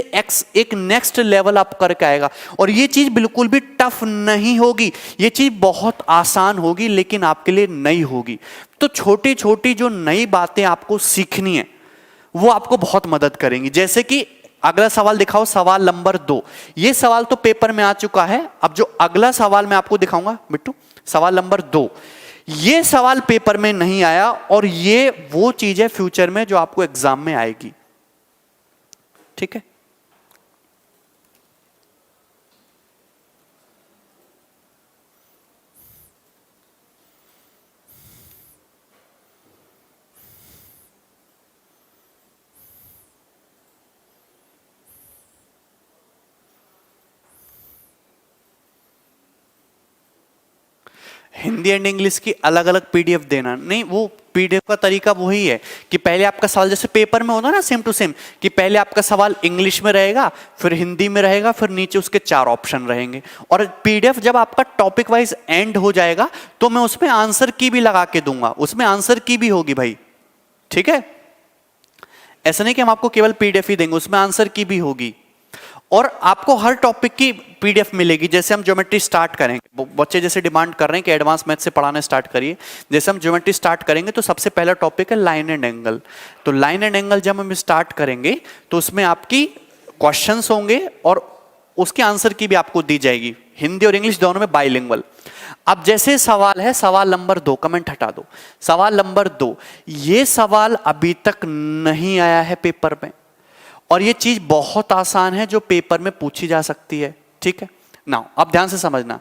एक नेक्स्ट लेवल अप करके आएगा। और ये चीज बिल्कुल भी टफ नहीं होगी, ये चीज बहुत आसान होगी, लेकिन आपके लिए नई होगी। तो छोटी छोटी जो नई बातें आपको सीखनी है वो आपको बहुत मदद करेंगी। जैसे कि अगला सवाल दिखाओ, सवाल नंबर 2। ये सवाल तो पेपर में आ चुका है, अब जो अगला सवाल मैं आपको दिखाऊंगा बिट्टू, सवाल नंबर 2, ये सवाल पेपर में नहीं आया और ये वो चीज है फ्यूचर में जो आपको एग्जाम में आएगी, ठीक है। हिंदी एंड इंग्लिश की अलग अलग पीडीएफ देना नहीं, वो पीडीएफ का तरीका वही है कि पहले आपका सवाल जैसे पेपर में होता है ना सेम टू सेम, कि पहले आपका सवाल इंग्लिश में रहेगा, फिर हिंदी में रहेगा, फिर नीचे उसके 4 ऑप्शन रहेंगे। और पीडीएफ जब आपका टॉपिक वाइज एंड हो जाएगा तो मैं उसमें आंसर की भी लगा के दूंगा, उसमें आंसर की भी होगी भाई, ठीक है। ऐसा नहीं कि हम आपको केवल पीडीएफ ही देंगे, उसमें आंसर की भी होगी। और आपको हर टॉपिक की पीडीएफ मिलेगी। जैसे हम ज्योमेट्री स्टार्ट करेंगे, बच्चे जैसे डिमांड कर रहे हैं कि एडवांस मैथ से पढ़ाना स्टार्ट करिए, जैसे हम ज्योमेट्री स्टार्ट करेंगे तो सबसे पहला टॉपिक है लाइन एंड एंगल। तो लाइन एंड एंगल जब हम स्टार्ट करेंगे तो उसमें आपकी क्वेश्चंस होंगे और उसके आंसर की भी आपको दी जाएगी, हिंदी और इंग्लिश दोनों में बाइलिंगुअल। अब जैसे सवाल है सवाल नंबर 2, कमेंट हटा दो, सवाल नंबर 2, ये सवाल अभी तक नहीं आया है पेपर में और ये चीज बहुत आसान है जो पेपर में पूछी जा सकती है, ठीक है। नाउ अब ध्यान से समझना,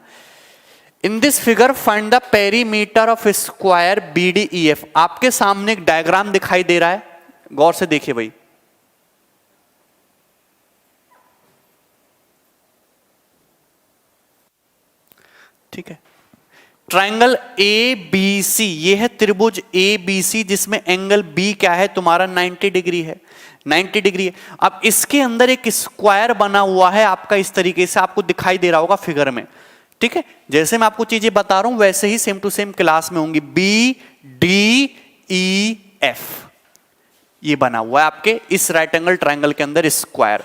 in this figure find the perimeter of square BDEF। आपके सामने एक डायग्राम दिखाई दे रहा है, गौर से देखिए भाई, ठीक है। ट्रायंगल ABC, ये है त्रिभुज ABC जिसमें एंगल B क्या है तुम्हारा 90 डिग्री है, 90 डिग्री है। अब इसके अंदर एक स्क्वायर बना हुआ है आपका, इस तरीके से आपको दिखाई दे रहा होगा फिगर में, ठीक है। जैसे मैं आपको चीजें बता रहा हूं वैसे ही सेम टू सेम क्लास में होंगी। BDEF ये बना हुआ है आपके इस राइट एंगल ट्रायंगल के अंदर स्क्वायर।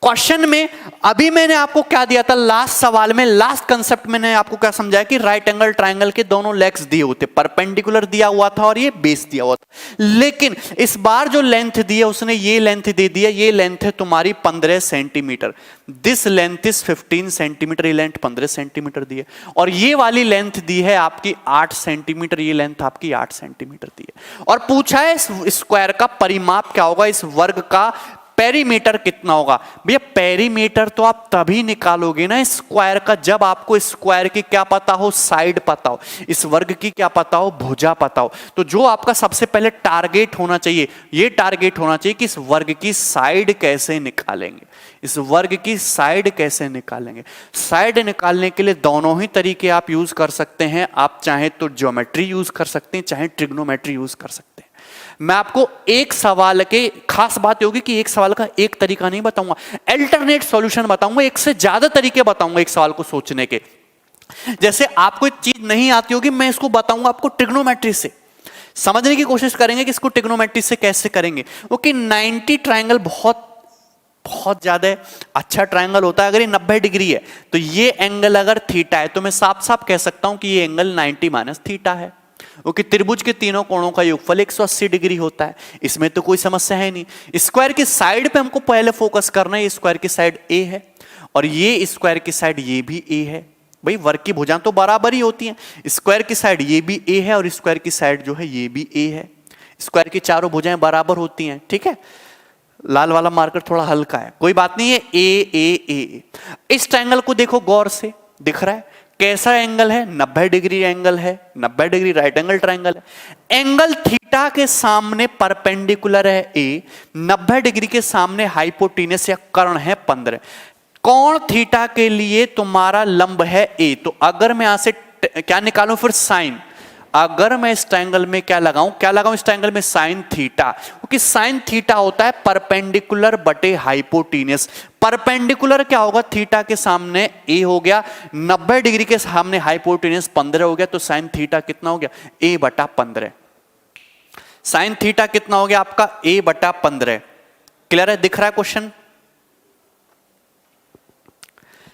क्वेश्चन में अभी मैंने आपको क्या दिया था, लास्ट सवाल में, लास्ट कंसेप्ट मैंने आपको क्या समझाया कि राइट एंगल ट्रायंगल के दोनों लेग्स दिए होते, परपेंडिकुलर दिया हुआ था और ये बेस दिया हुआ था। लेकिन इस बार जो लेंथ दी है उसने ये लेंथ दे दी है, ये लेंथ है तुम्हारी 15 centimetre, this length is 15 centimetre, ये लेंथ 15 सेंटीमीटर दी है। और ये वाली लेंथ दी है आपकी 8 सेंटीमीटर, ये लेंथ आपकी 8 सेंटीमीटर दी है। और पूछा है इस स्क्वायर का परिमाप क्या होगा, इस वर्ग का पेरीमीटर कितना होगा। भैया पेरीमीटर तो आप तभी निकालोगे ना स्क्वायर का जब आपको स्क्वायर की क्या पता हो, साइड पता हो, इस वर्ग की क्या पता हो, भुजा पता हो। तो जो आपका सबसे पहले टारगेट होना चाहिए, ये टारगेट होना चाहिए कि इस वर्ग की साइड कैसे निकालेंगे, इस वर्ग की साइड कैसे निकालेंगे। साइड निकालने के लिए दोनों ही तरीके आप यूज कर सकते हैं, आप चाहे तो ज्योमेट्री यूज कर सकते हैं, चाहे ट्रिग्नोमेट्री यूज कर सकते हैं। मैं आपको एक सवाल के खास बात होगी कि एक सवाल का एक तरीका नहीं बताऊंगा, अल्टरनेट सॉल्यूशन बताऊंगा, एक से ज्यादा तरीके बताऊंगा एक सवाल को सोचने के। जैसे आपको एक चीज नहीं आती होगी, मैं इसको बताऊंगा आपको ट्रिग्नोमेट्री से, समझने की कोशिश करेंगे कि इसको ट्रिग्नोमेट्री से कैसे करेंगे। क्योंकि 90 ट्रायंगल बहुत ज्यादा अच्छा ट्रायंगल होता है। अगर ये 90 डिग्री है तो ये एंगल अगर थीटा है तो मैं साफ साफ कह सकता हूं कि ये एंगल 90 माइनस थीटा है, क्योंकि त्रिभुज के तीनों कोणों का योगफल 180 डिग्री होता है, इसमें तो कोई समस्या है नहीं। स्क्वायर की साइड पे हमको पहले फोकस करना है, स्क्वायर की साइड ए है और ये स्क्वायर की साइड ये भी ए है, भाई वर्ग की भुजाएं तो बराबर ही होती हैं, स्क्वायर की साइड ये भी ए है और स्क्वायर की साइड जो है ये भी ए है, स्क्वायर की चारों भुजाएं बराबर होती हैं, ठीक है। लाल वाला मार्कर थोड़ा हल्का है, कोई बात नहीं है, ए ए ए। इस ट्रायंगल को देखो गौर से, दिख रहा है कैसा एंगल है, 90 डिग्री एंगल है, 90 डिग्री राइट एंगल ट्रायंगल है। एंगल थीटा के सामने परपेंडिकुलर है ए, 90 डिग्री के सामने हाइपोटेनस या कर्ण है 15। कोण थीटा के लिए तुम्हारा लंब है ए, तो अगर मैं यहां से क्या निकालूं फिर साइन, अगर मैं इस ट्रायंगल में क्या लगाऊं इस ट्रायंगल में साइन थीटा, क्योंकि साइन थीटा होता है परपेंडिकुलर बटे हाइपोटेनस। परपेंडिकुलर क्या होगा, थीटा के सामने ए हो गया, 90 डिग्री के सामने हाइपोटेनस 15 हो गया, तो साइन थीटा कितना हो गया, ए बटा 15। साइन थीटा कितना हो गया आपका, ए बटा 15। क्लियर है, दिख रहा है क्वेश्चन।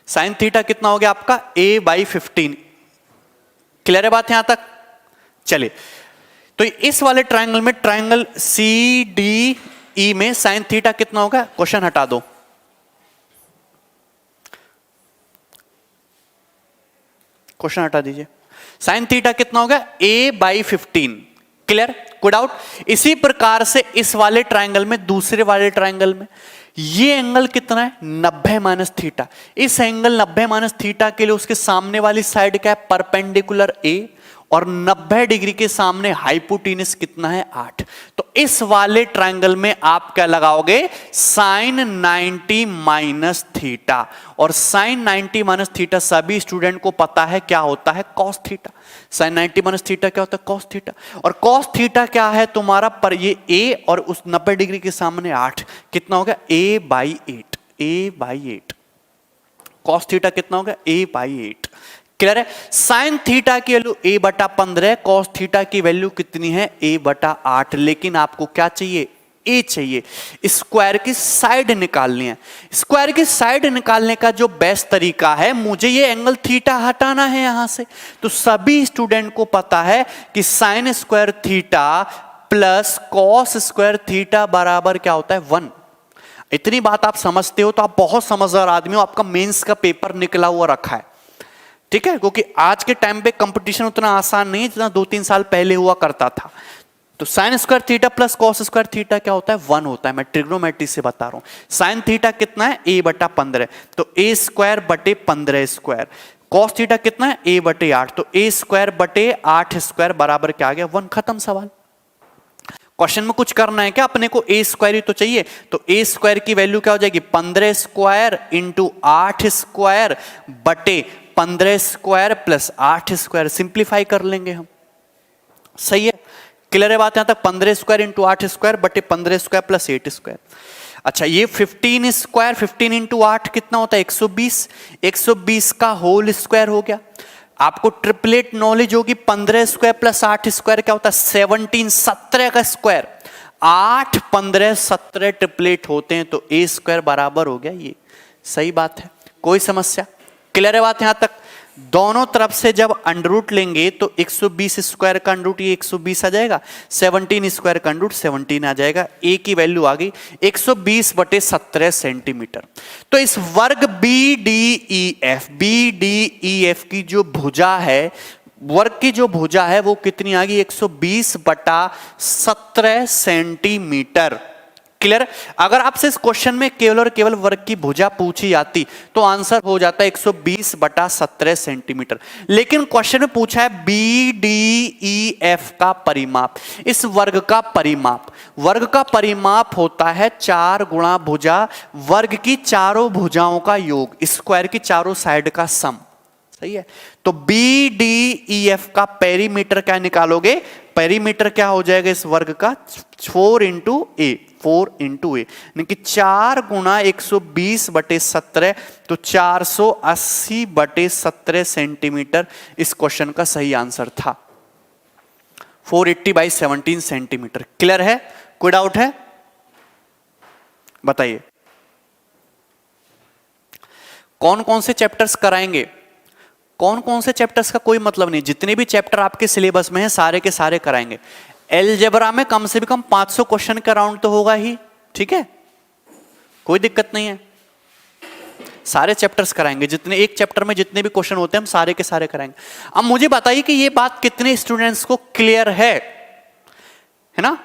साइन थीटा कितना हो गया आपका, a बाई 15। क्लियर है बात यहां तक। चलिए, तो इस वाले ट्रायंगल में, ट्रायंगल सी डी ई में साइन थीटा कितना होगा, क्वेश्चन हटा दो, क्वेश्चन हटा दीजिए। साइन थीटा कितना होगा, a बाई 15। क्लियर, कोई डाउट। इसी प्रकार से इस वाले ट्रायंगल में, दूसरे वाले ट्रायंगल में ये एंगल कितना है, 90 माइनस थीटा। इस एंगल 90 माइनस थीटा के लिए उसके सामने वाली साइड क्या है, परपेंडिकुलर ए, और 90 डिग्री के सामने हाइपोटेनस कितना है, 8। तो इस वाले ट्रायंगल में आप क्या लगाओगे, साइन 90 माइनस थीटा। और साइन 90 माइनस थीटा सभी स्टूडेंट को पता है क्या होता है, cos theta. Sine 90 minus theta क्या होता है, कॉस थीटा। और कॉस थीटा क्या है तुम्हारा, पर ये ए और उस 90 डिग्री के सामने 8, कितना हो गया, A by 8, A by 8। Cos theta कितना हो गया, ए बाई 8। क्लियर है। साइन थीटा की वैल्यू a बटा 15, कॉस थीटा की वैल्यू कितनी है, a बटा 8। लेकिन आपको क्या चाहिए, a चाहिए। स्क्वायर की साइड निकालनी है। स्क्वायर की साइड निकालने का जो बेस्ट तरीका है, मुझे ये एंगल थीटा हटाना है यहां से। तो सभी स्टूडेंट को पता है कि sine square theta plus cos square theta बराबर क्या होता है, 1। इतनी बात आप समझते हो तो आप बहुत समझदार आदमी हो, आपका मेंस का पेपर निकला हुआ रखा है, ठीक है। क्योंकि आज के टाइम पे कंपटीशन उतना आसान नहीं है जितना 2-3 साल पहले हुआ करता था। तो sine square theta plus cos square theta क्या होता है, 1 होता है। मैं ट्रिग्नोमेट्री से बता रहा हूं। साइन थीटा कितना है, a बटा 15, तो a स्क्वायर बटे 15 स्क्वायर। कॉस थीटा कितना है, a बटे 8, तो a स्क्वायर बटे 8 स्क्वायर बराबर क्या आ गया, 1। खत्म सवाल। क्वेश्चन में कुछ करना है क्या, अपने को a स्क्वायर ही तो चाहिए। तो a स्क्वायर की वैल्यू क्या हो जाएगी, 15 स्क्वायर इंटू 8 स्क्वायर बटे 15 स्क्वायर प्लस 8 स्क्वायर। सिंप्लीफाई कर लेंगे हम, सही है। क्लियर है बात यहां तक। 15 स्क्वायर इंटू 8 स्क्वायर बटे 15 स्क्वायर प्लस 8 स्क्वायर। अच्छा, ये 15 स्क्वायर, 15 इंटू 8 कितना होता है, 120। 120 का होल स्क्वायर हो गया। आपको ट्रिपलेट नॉलेज होगी, 15 स्क्वायर प्लस 8 स्क्वायर क्या होता है, 17, 17 का स्क्वायर। 8, 15, 17 ट्रिपलेट होते हैं, तो a स्क्वायर बराबर हो गया ये। सही बात है, कोई समस्या। क्लियर है बात यहां तक। दोनों तरफ से जब अंडर रूट लेंगे तो 120 स्क्वायर का अंडर रूट ये 120 आ जाएगा, 17 स्क्वायर का अंडर रूट 17 आ जाएगा। a की वैल्यू आ गई 120 बटे 17 सेंटीमीटर। तो इस वर्ग BDEF की जो भुजा है, वर्ग की जो भुजा है वो कितनी आ गई, 120 बटा 17 सेंटीमीटर। क्लियर। अगर आपसे इस क्वेश्चन में केवल और केवल वर्ग की भुजा पूछी जाती तो आंसर हो जाता है 120 बटा 17 सेंटीमीटर। लेकिन क्वेश्चन में पूछा है BDEF का परिमाप। इस वर्ग का परिमाप, वर्ग का परिमाप होता है 4 गुणा भुजा, वर्ग की चारों भुजाओं का योग, स्क्वायर की चारों साइड का सम। सही है। तो BDEF का पेरीमीटर क्या निकालोगे, पेरीमीटर क्या हो जाएगा इस वर्ग का, 4 इंटू ए, 4 इंटू ए, यानी कि 4 गुणा 120 बटे 17, तो 480 बटे 17 सेंटीमीटर इस क्वेश्चन का सही आंसर था। 480 बाई 17 सेंटीमीटर। क्लियर है, कोई डाउट है, बताइए। कौन कौन से चैप्टर्स कराएंगे, कौन कौन से चैप्टर्स का कोई मतलब नहीं, जितने भी चैप्टर आपके सिलेबस में हैं सारे के सारे कराएंगे। अलजेब्रा में कम से कम 500 क्वेश्चन का राउंड तो होगा ही, ठीक है, कोई दिक्कत नहीं है। सारे चैप्टर्स कराएंगे, जितने एक चैप्टर में जितने भी क्वेश्चन होते हैं हम सारे के सारे कराएंगे। अब मुझे बताइए कि ये बात कितने स्टूडेंट्स को क्लियर है ना?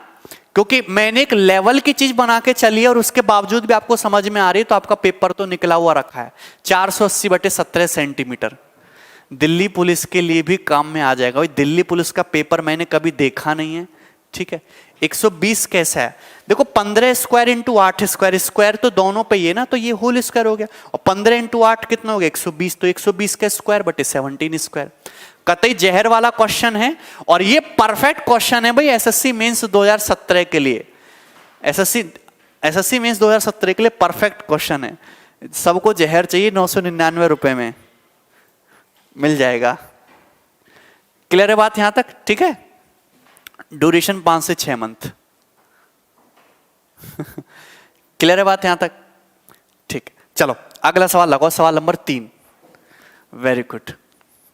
क्योंकि मैंने एक लेवल की चीज बना के चली है और उसके बावजूद भी आपको समझ में आ रही है, तो आपका पेपर तो निकला हुआ रखा है 480/17 सेंटीमीटर। दिल्ली पुलिस के लिए भी काम में आ जाएगा। दिल्ली पुलिस का पेपर मैंने कभी देखा नहीं है, ठीक है। 120 कैसा है देखो, 15 स्क्वायर इंटू 8 स्क्वायर, स्क्वायर तो दोनों पे ही है ना, तो ये होल स्क्वायर हो गया। और 15 इंटू 8 कितना हो गया 120, तो 120 का स्क्वायर बटे 17 स्क्वायर। कतई जहर वाला क्वेश्चन है और ये परफेक्ट क्वेश्चन है भाई एसएससी मेंस 2017 के लिए। एसएससी मेंस 2017 के लिए परफेक्ट क्वेश्चन है। सबको जहर चाहिए 999 रुपए में मिल जाएगा। क्लियर है बात यहां तक? ठीक है। ड्यूरेशन 5 से 6 मंथ। क्लियर है बात यहां तक? ठीक, चलो अगला सवाल लगाओ, सवाल number 3। Very good,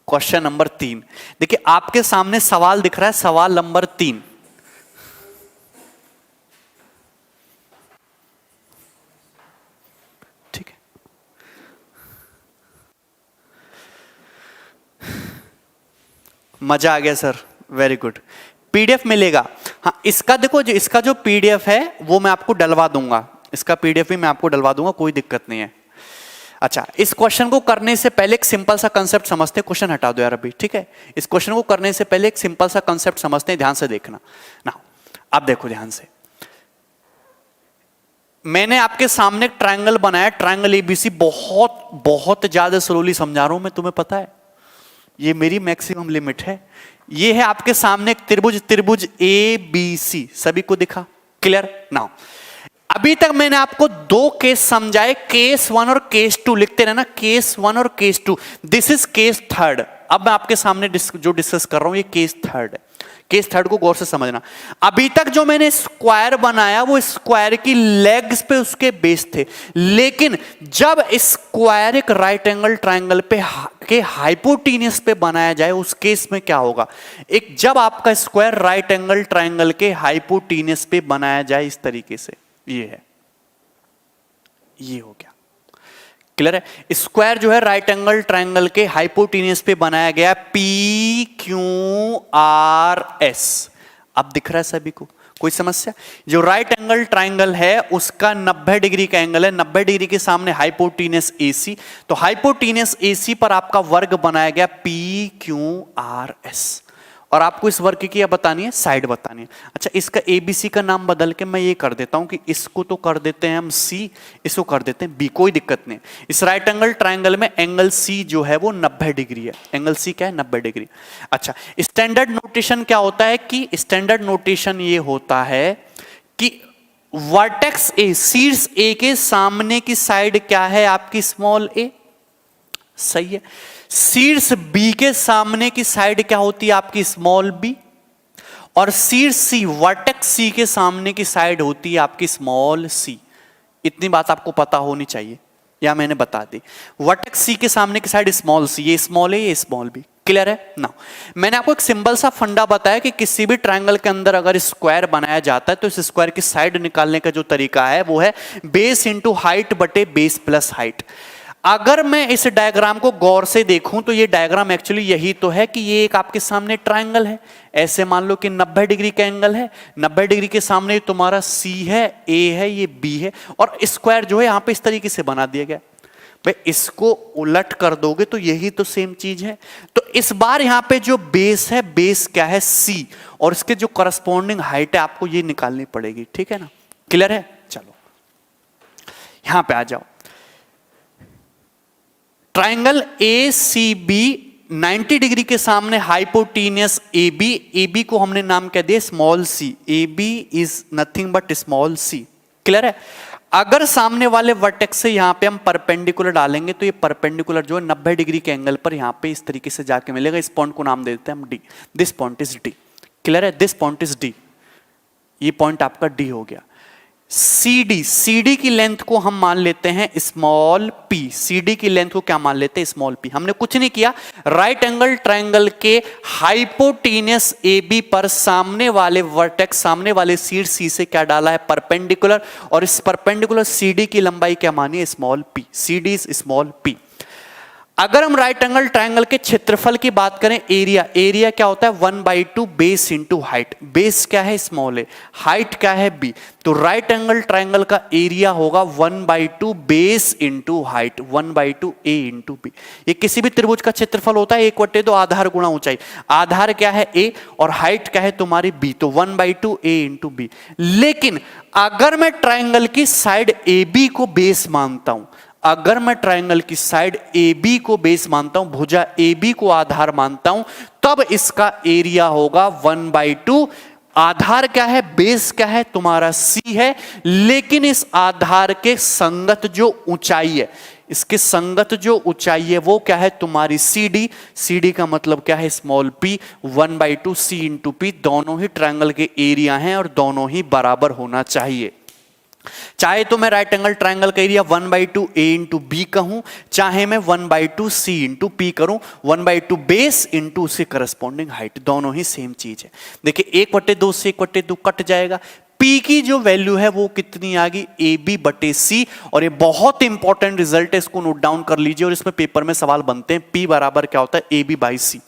question number 3। देखिए आपके सामने सवाल दिख रहा है, सवाल नंबर 3। ठीक है, मजा आ गया सर, वेरी गुड। पीडीएफ मिलेगा, हाँ इसका देखो, जो इसका जो पीडीएफ है वो मैं आपको डलवा दूंगा, इसका पीडीएफ भी मैं आपको डलवा दूंगा, कोई दिक्कत नहीं है। अच्छा, इस क्वेश्चन को करने से पहले एक सिंपल सा कंसेप्ट समझते हैं। क्वेश्चन हटा दो यार अभी, ठीक है। इस क्वेश्चन को करने से पहले एक सिंपल सा कंसेप्ट समझते हैं, ध्यान से देखना ना। अब देखो ध्यान से, मैंने आपके सामने एक ट्रायंगल बनाया, ट्रायंगल एबीसी। बहुत बहुत ज्यादा स्लोली समझा रहा हूं मैं, तुम्हें पता है, ये मेरी मैक्सिमम लिमिट है। ये है आपके सामने एक त्रिभुज, त्रिभुज ए बी सी, सभी को दिखा? Clear now. अभी तक मैंने आपको 2 केस समझाए, केस 1 और केस 2, लिखते रहना केस 1 और केस 2। This is case 3। अब मैं आपके सामने जो डिस्कस कर रहा हूं ये केस 3 है। केस 3 को गौर से समझना। अभी तक जो मैंने स्क्वायर बनाया वो स्क्वायर की लेग्स पे उसके बेस थे, लेकिन जब स्क्वायर एक राइट एंगल ट्रायंगल पे के हाइपोटेन्यूस पे बनाया जाए उस केस में क्या होगा? एक जब आपका स्क्वायर राइट एंगल ट्रायंगल के हाइपोटेन्यूस पे बनाया जाए इस तरीके से, ये है, ये हो गया। क्लियर है? स्क्वायर जो है राइट एंगल ट्रायंगल के हाइपोटेन्यूस पे बनाया गया, पी क्यू आर एस। अब दिख रहा है सभी को? कोई समस्या? जो राइट एंगल ट्रायंगल है उसका 90 डिग्री का एंगल है, 90 डिग्री के सामने हाइपोटेन्यूस एसी, तो हाइपोटेन्यूस एसी पर आपका वर्ग बनाया गया पी क्यू आर एस। और आपको इस वर्ग की क्या बतानी है? साइड बतानी है। अच्छा, इसका एबीसी का नाम बदल के मैं ये कर देता हूं कि इसको तो कर देते हैं हम सी, इसको कर देते हैं बी, कोई दिक्कत नहीं। इस राइट एंगल ट्रायंगल में एंगल सी जो है वो 90 डिग्री है। एंगल सी क्या है? 90 डिग्री। अच्छा, स्टैंडर्ड नोटेशन क्या होता है? कि स्टैंडर्ड नोटेशन ये होता है कि वर्टेक्स ए, शीर्ष ए के सामने की साइड क्या है? आपकी स्मॉल ए, सही है। शीर्ष बी के सामने की साइड क्या होती है? आपकी स्मॉल बी। और शीर्ष सी, वर्टेक्स सी के सामने की साइड होती है आपकी स्मॉल सी। इतनी बात आपको पता होनी चाहिए, या मैंने बता दी। वर्टेक्स सी के सामने की साइड स्मॉल सी, ये स्मॉल है, ये स्मॉल बी। क्लियर है ना? मैंने आपको एक सिंपल सा फंडा बताया कि किसी भी ट्रायंगल के अंदर अगर स्क्वायर बनाया जाता है तो इस स्क्वायर की साइड निकालने का जो तरीका है वो है बेस इंटू हाइट बटे बेस प्लस हाइट। अगर मैं इस डायग्राम को गौर से देखूं तो ये डायग्राम एक्चुअली यही तो है कि ये एक आपके सामने ट्रायंगल है। ऐसे मान लो कि 90 डिग्री का एंगल है, 90 डिग्री के सामने तुम्हारा सी है, ए है, ये बी है, और स्क्वायर जो है यहां पे इस तरीके से बना दिया गया। भाई इसको उलट कर दोगे तो यही तो सेम चीज है। तो इस बार यहां पे जो बेस है, बेस क्या है? सी, और इसके जो करस्पॉन्डिंग हाइट है आपको ये निकालनी पड़ेगी। ठीक है ना? क्लियर है? चलो यहां पे आ जाओ। Triangle A C B 90 degree के सामने hypotenuse A B, A B को हमने नाम क्या दिया? Small C. A B is nothing but small C. Clear है? अगर सामने वाले वर्टेक्स से यहां पे हम परपेंडिकुलर डालेंगे तो ये परपेंडिकुलर जो है 90 डिग्री के एंगल पर यहां पे इस तरीके से जाके मिलेगा। इस पॉइंट को नाम दे देते हैं हम D. This point is D. Clear है? This point is D. ये पॉइंट आपका डी हो गया। CD की लेंथ को हम मान लेते हैं स्मॉल p, CD की लेंथ को क्या मान लेते हैं स्मॉल p। हमने कुछ नहीं किया, राइट एंगल ट्रायंगल के हाइपोटेनियस AB पर सामने वाले वर्टेक्स, सामने वाले शीर्ष C से क्या डाला है परपेंडिकुलर, और इस परपेंडिकुलर CD की लंबाई क्या मानी है small p, CD is small p। अगर हम राइट एंगल ट्रायंगल के क्षेत्रफल की बात करें, एरिया क्या होता है 1/2 बेस इंटू हाइट, बेस क्या है स्मॉल है, हाइट क्या है b, तो राइट एंगल ट्रायंगल का एरिया होगा 1/2 base into height, 1/2 a into b। ये किसी भी त्रिभुज का क्षेत्रफल होता है 1/2 आधार गुणा ऊंचाई, आधार क्या है a और हाइट क्या है तुम्हारी b, तो 1/2 a इंटू b। लेकिन अगर मैं ट्रायंगल की साइड AB को बेस मानता हूं, अगर मैं ट्रायंगल की साइड AB को बेस मानता हूं, भुजा AB को आधार मानता हूं, तब इसका एरिया होगा 1/2। आधार क्या है, बेस क्या है तुम्हारा C है, लेकिन इस आधार के संगत जो ऊंचाई है, इसके संगत जो ऊंचाई है वो क्या है तुम्हारी CD का मतलब क्या है small p, 1/2 C into p। दोनों ही ट्रायंगल के एरिया हैं और दोनों ही बराबर होना चाहिए। चाहे तो मैं राइट एंगल ट्रायंगल का एरिया 1/2 a इंटू b कहूं, चाहे मैं 1/2 c इंटू p करूं, 1/2 बेस इंटू उसके करस्पॉन्डिंग हाइट, दोनों ही सेम चीज है। देखिए 1/2 से 1/2 कट जाएगा, p की जो वैल्यू है वो कितनी आ गई AB/c, और ये बहुत इंपॉर्टेंट रिजल्ट है, इसको नोट डाउन कर लीजिए और इसमें पेपर में सवाल बनते हैं। p बराबर क्या होता है AB/c।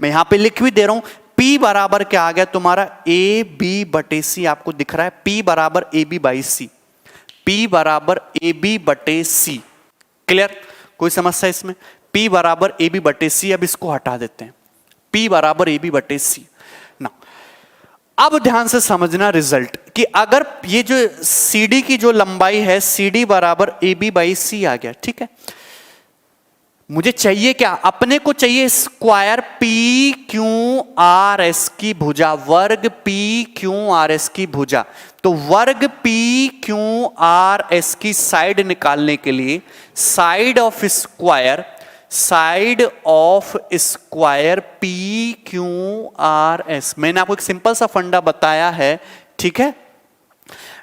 मैं यहां पे लिख भी दे रहा हूं, p बराबर क्या आ गया तुम्हारा AB/c, आपको दिख रहा है p बराबर AB/c, P बराबर AB/c। क्लियर, कोई समस्या इसमें? P बराबर AB/c। अब इसको हटा देते हैं, P बराबर AB/c ना। अब ध्यान से समझना रिजल्ट कि अगर ये जो CD की जो लंबाई है CD बराबर AB/c आ गया, ठीक है, मुझे चाहिए क्या, अपने को चाहिए स्क्वायर PQRS की भुजा, वर्ग PQRS की भुजा। तो वर्ग PQRS की साइड निकालने के लिए साइड ऑफ स्क्वायर PQRS, मैंने आपको एक सिंपल सा फंडा बताया है, ठीक है।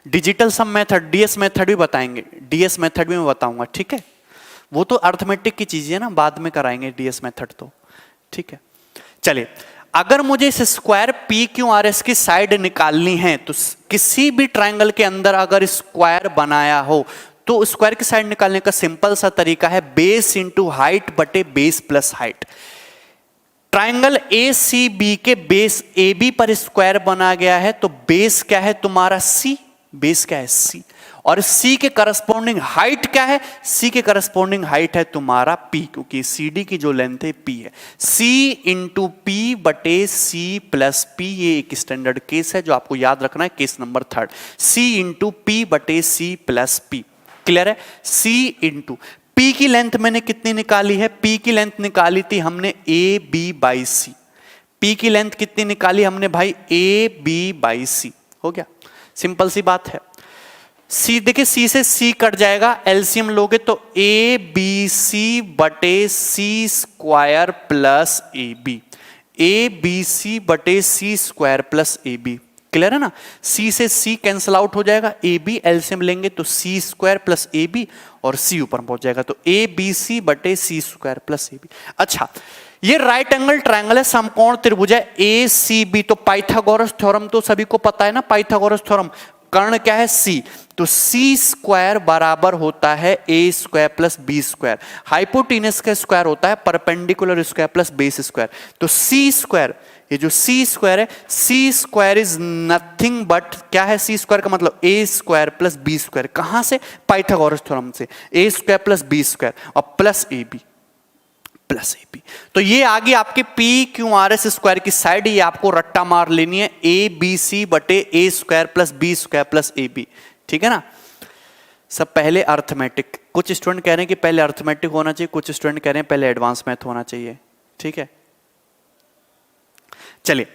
Digital sum method, DS method भी बताएंगे, DS मेथड भी मैं बताऊंगा, ठीक है। वो तो अर्थमेटिक की चीज है ना, बाद में कराएंगे DS मेथड तो, ठीक है। चलिए, अगर मुझे इस स्क्वायर PQRS की साइड निकालनी है तो किसी भी ट्रायंगल के अंदर अगर स्क्वायर बनाया हो तो स्क्वायर की साइड निकालने का सिंपल सा तरीका है बेस इंटू हाइट बटे base plus height. Triangle ACB के बेस AB पर स्क्वायर बना गया है, तो बेस क्या है तुम्हारा C, बेस क्या है C, और C के करस्पॉन्डिंग हाइट क्या है, C के करस्पॉन्डिंग हाइट है तुम्हारा P, क्योंकि CD की जो लेंथ है P है। C इंटू P बटे C प्लस P, ये एक स्टैंडर्ड केस है जो आपको याद रखना है, case number 3। C into P बटे C प्लस P, क्लियर है। C इंटू P की लेंथ मैंने कितनी निकाली है, P की लेंथ निकाली थी हमने AB/c। P की लेंथ कितनी निकाली हमने भाई AB/c, हो गया, सिंपल सी बात है। C देखिए, C से C कट जाएगा, एलसीएम लोगे तो ABC बटे C square plus AB, ABC बटे C square plus AB, clear है ना। C से C कैंसिल आउट हो जाएगा, AB एलसीएम लेंगे तो C स्क्वायर प्लस AB और C ऊपर पहुंच जाएगा, तो ABC बटे C स्क्वायर प्लस AB। अच्छा, ये राइट एंगल ट्रायंगल है, समकोण त्रिभुज है ACB, तो पाइथागोरस थ्योरम तो सभी को पता है ना, पाइथागोरस थ्योरम, कर्ण क्या है C, तो C स्क्वायर बराबर होता है A square plus B square, hypotenuse का स्क्वायर होता है perpendicular square plus base square, तो C स्क्वायर, ये जो C स्क्वायर है, C square is nothing but, क्या है C स्क्वायर का मतलब A square plus B square, कहां से, पाइथागोरस थ्योरम से, A square plus B square और प्लस AB प्लस AB। तो ये आगे आपके PQRS स्क्वायर की साइड, ये आपको रट्टा मार लेनी है ABC बटे A square plus B square plus AB, ठीक है ना। सब पहले अर्थमेटिक, कुछ स्टूडेंट कह रहे हैं कि पहले अर्थमेटिक होना चाहिए, कुछ स्टूडेंट कह रहे हैं पहले एडवांस मैथ होना चाहिए, ठीक है। चलिए,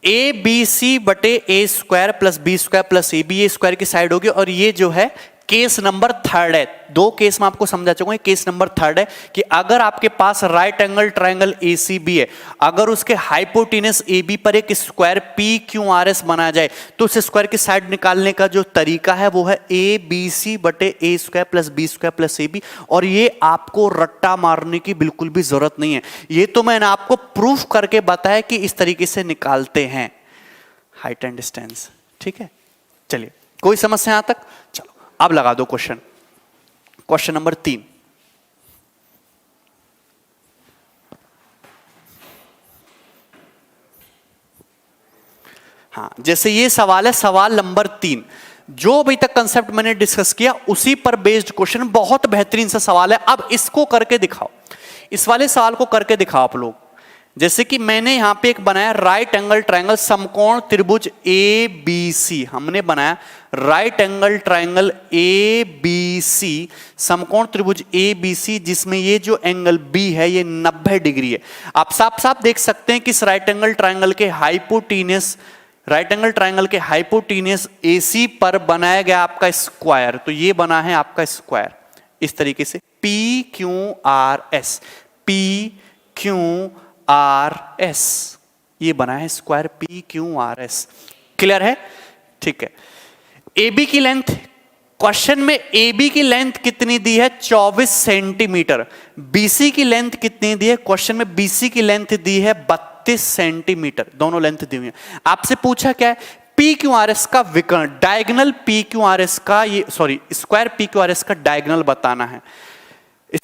ABC बटे A square plus B square plus AB, ये स्क्वायर की साइड होगी, और ये जो है केस नंबर थर्ड है, दो केस मैं आपको समझा चुका हूं। केस नंबर थर्ड है कि अगर आपके पास राइट एंगल ट्रायंगल एसीबी है, अगर उसके हाइपोटेनस एबी पर एक square P Q R S बनाया जाए तो उस स्क्वायर की साइड निकालने का जो तरीका है वो है ए बी सी बटे A square plus B square plus A B. और ये आपको रट्टा मारने की बिल्कुल भी जरूरत नहीं है, ये तो मैंने आपको प्रूफ करके बताया कि इस तरीके से निकालते हैं हाइट एंड डिस्टेंस। ठीक है, चलिए कोई समस्या यहां तक? चलो अब लगा दो क्वेश्चन। क्वेश्चन नंबर 3, हाँ जैसे ये सवाल है, सवाल नंबर 3, जो अभी तक कंसेप्ट मैंने डिस्कस किया उसी पर बेस्ड क्वेश्चन, बहुत बेहतरीन सा सवाल है। अब इसको करके दिखाओ, इस वाले सवाल को करके दिखाओ आप लोग। जैसे कि मैंने यहां पे एक बनाया राइट एंगल ट्रायंगल समकोण त्रिभुज ए बी सी, हमने बनाया right angle triangle A B C समकोण त्रिभुज ए बी सी, जिसमें ये जो एंगल बी है ये 90 डिग्री है। आप साफ साफ देख सकते हैं कि इस राइट एंगल ट्रायंगल के हाइपोटेनस, राइट एंगल ट्रायंगल के हाइपोटेनस एसी पर बनाया गया आपका स्क्वायर, तो ये बना है आपका स्क्वायर इस तरीके से P Q R S, P Q R S, ये बना है square P Q R S. Clear है? ठीक है। AB की लेंथ, क्वेश्चन में AB की लेंथ कितनी दी है? 24 सेंटीमीटर। BC की लेंथ कितनी दी है? क्वेश्चन में BC की लेंथ दी है 32 सेंटीमीटर, दोनों लेंथ दी हुई है। आपसे पूछा क्या है? PQRS का विकर्ण, डायगोनल PQRS का, ये सॉरी स्क्वायर PQRS का डायगोनल बताना है।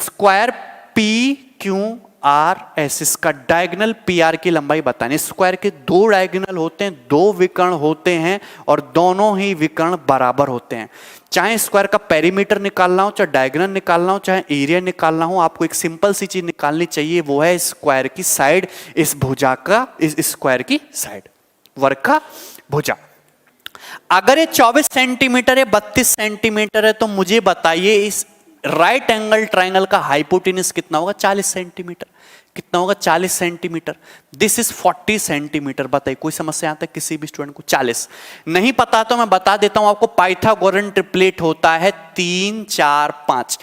स्क्वायर PQRS, इसका डायगोनल PR की लंबाई बतानी। स्क्वायर के दो डायगोनल होते हैं, दो विकर्ण होते हैं और दोनों ही विकर्ण बराबर होते हैं। चाहे स्क्वायर का पेरीमीटर निकालना हो, चाहे डायगोनल निकालना हो, चाहे एरिया निकालना हो, आपको एक सिंपल सी चीज निकालनी चाहिए, वो है स्क्वायर की साइड, इस भुजा का, इस स्क्वायर की साइड, वर्ग का भुजा। अगर ये 24 सेंटीमीटर है, 32 सेंटीमीटर है, तो मुझे बताइए इस राइट एंगल ट्रायंगल का हाइपोटेनस कितना होगा? 40 सेंटीमीटर। कितना होगा? 40 सेंटीमीटर। This is 40 centimetre. बताइए कोई समस्या आता है किसी भी स्टूडेंट को? 40 नहीं पता तो मैं बता देता हूं आपको, पाइथागोरन ट्रिपलेट होता है 3 4 5।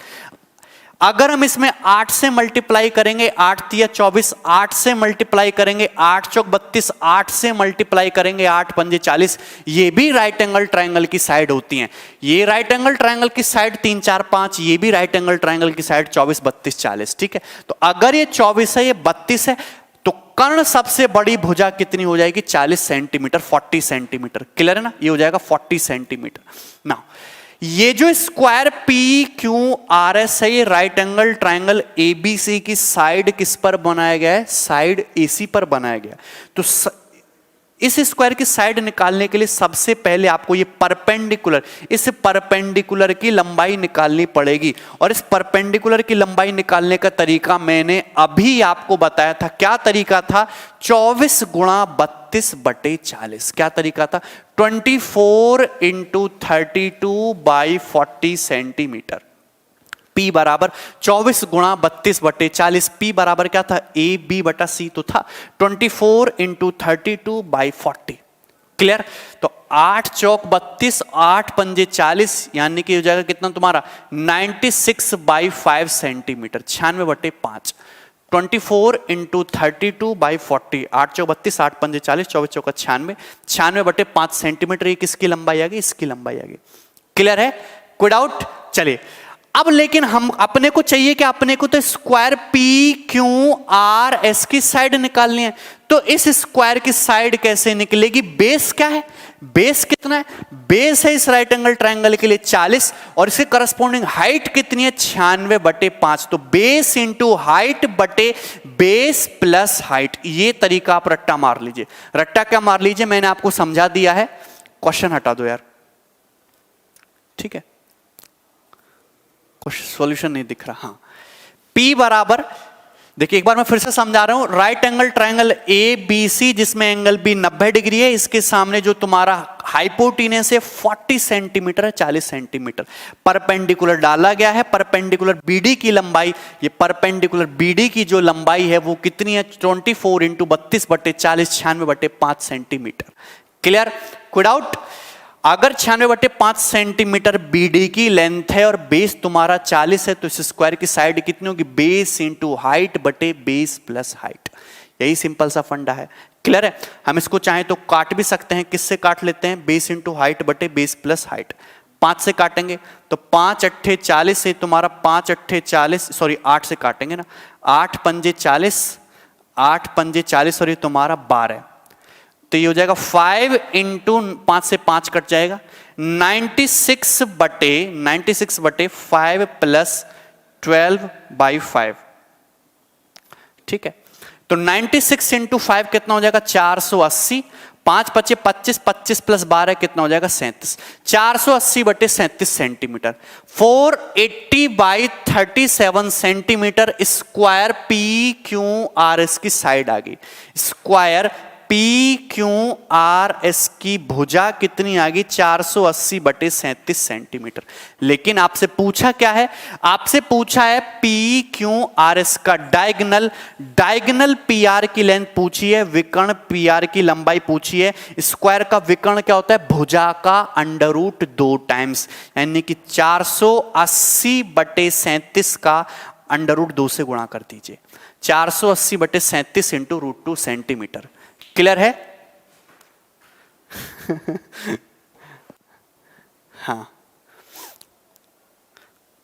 अगर हम इसमें 8 से मल्टीप्लाई करेंगे, 8 तिया 24, 8 से मल्टीप्लाई करेंगे, 8 चौक 32, 8 से मल्टीप्लाई करेंगे, 8 पंजे 40, ये भी राइट एंगल ट्रायंगल की साइड होती हैं। ये राइट एंगल ट्रायंगल की साइड 3 4 5, ये भी राइट एंगल ट्रायंगल की साइड 24 32 40। ठीक है, तो अगर ये 24 है, ये 32 है, तो कर्ण सबसे बड़ी भुजा कितनी हो जाएगी? 40 सेंटीमीटर, 40 सेंटीमीटर। क्लियर है ना? ये हो जाएगा 40 सेंटीमीटर। ना ये जो square P Q R S है, ये राइट एंगल ट्रायंगल एबीसी की साइड किस पर बनाया गया है? साइड एसी पर बनाया गया। तो इस स्क्वायर की साइड निकालने के लिए सबसे पहले आपको ये परपेंडिकुलर, इस परपेंडिकुलर की लंबाई निकालनी पड़ेगी। और इस परपेंडिकुलर की लंबाई निकालने का तरीका मैंने अभी आपको बताया था। क्या तरीका था? 24 गुणा 32 बटे 40। क्या तरीका था? 24 इंटू 32 बाई 40 सेंटीमीटर। P बराबर 24 गुणा 32 बटे 40। P बराबर क्या था? ए बी बटा सी तो था। 24 इंटू 32 बाई 40। क्लियर? तो 8 चौक 32, 8 पंजे 40, यानी कि हो जाएगा कितना तुम्हारा? 96 बाई 5 सेंटीमीटर, 96 बटे 5। 24 इंटू 32 बाई 40, 8 चौक 32, 8 पंजे 40, 24 चौका 96, 96 बटे 5 सेंटीमीटर। ये किसकी लंबाई आ गई? इसकी लंबाई आ गई। क्लियर है? कोई डाउट? चलिए अब लेकिन हम अपने को चाहिए कि अपने को तो square P Q R S की साइड निकालनी है। तो इस स्क्वायर की साइड कैसे निकलेगी? बेस क्या है? बेस कितना है? बेस है इस राइट एंगल ट्रायंगल के लिए 40 और इसके करस्पॉन्डिंग हाइट कितनी है? 96 बटे 5। तो बेस इंटू हाइट बटे बेस प्लस हाइट। ये तरीका आप रट्टा मार लीजिए। रट्टा क्या मार लीजिए? मैंने आपको समझा दिया है। क्वेश्चन हटा दो यार। ठीक है, सॉल्यूशन नहीं दिख रहा। हाँ, P बराबर, देखिए एक बार मैं फिर से समझा रहा हूं। Right angle triangle A B C, जिसमें एंगल बी 90 डिग्री है, इसके सामने जो तुम्हारा हाइपोटेनस है 40 सेंटीमीटर है, 40 सेंटीमीटर। परपेंडिकुलर डाला गया है। परपेंडिकुलर BD की लंबाई, ये परपेंडिकुलर BD की जो लंबाई है वो कितनी है? 24 इंटू 32 बटे 40, 96 बटे 5 सेंटीमीटर। क्लियर? कोई डाउट? अगर 96/5 सेंटीमीटर बीडी की लेंथ है और बेस तुम्हारा 40 है तो इस स्क्वायर की साइड कितनी होगी? बेस इंटू हाइट बटे बेस प्लस हाइट। यही सिंपल सा फंडा है। क्लियर है? हम इसको चाहें तो काट भी सकते हैं। किससे काट लेते हैं? बेस इंटू हाइट बटे बेस प्लस हाइट। 5 से काटेंगे तो 5 अट्ठे 40 से तुम्हारा 5 अट्ठे 40, सॉरी 8 से काटेंगे ना, 8 पंजे 40, 8 पंजे 40 और ये तुम्हारा 12, तो ये हो जाएगा 5 इंटू 5 से 5 कट जाएगा, 96 बटे 5 प्लस 12/5। ठीक है, तो 96 इंटू 5 कितना हो जाएगा? 480। 5 पचे 25, 25 प्लस 12 कितना हो जाएगा? 37। 480 बटे 37 centimetre, 480/37 centimetre square P Q R S की साइड आ गई। Square P Q R S की भुजा कितनी आ गई? 480 बटे 37 सेंटीमीटर। लेकिन आपसे पूछा क्या है? आपसे पूछा है पी क्यू आर एस का डायगोनल, डायगोनल पी आर की लेंथ पूछी है, विकर्ण पी आर की लंबाई पूछी है। स्क्वायर का विकर्ण क्या होता है? भुजा का अंडर रूट 2 टाइम्स, यानी कि 480 बटे 37 का अंडर रूट 2 से गुणा कर दीजिए। 480 बटे 37 इंटू √2 सेंटीमीटर। क्लियर है? हाँ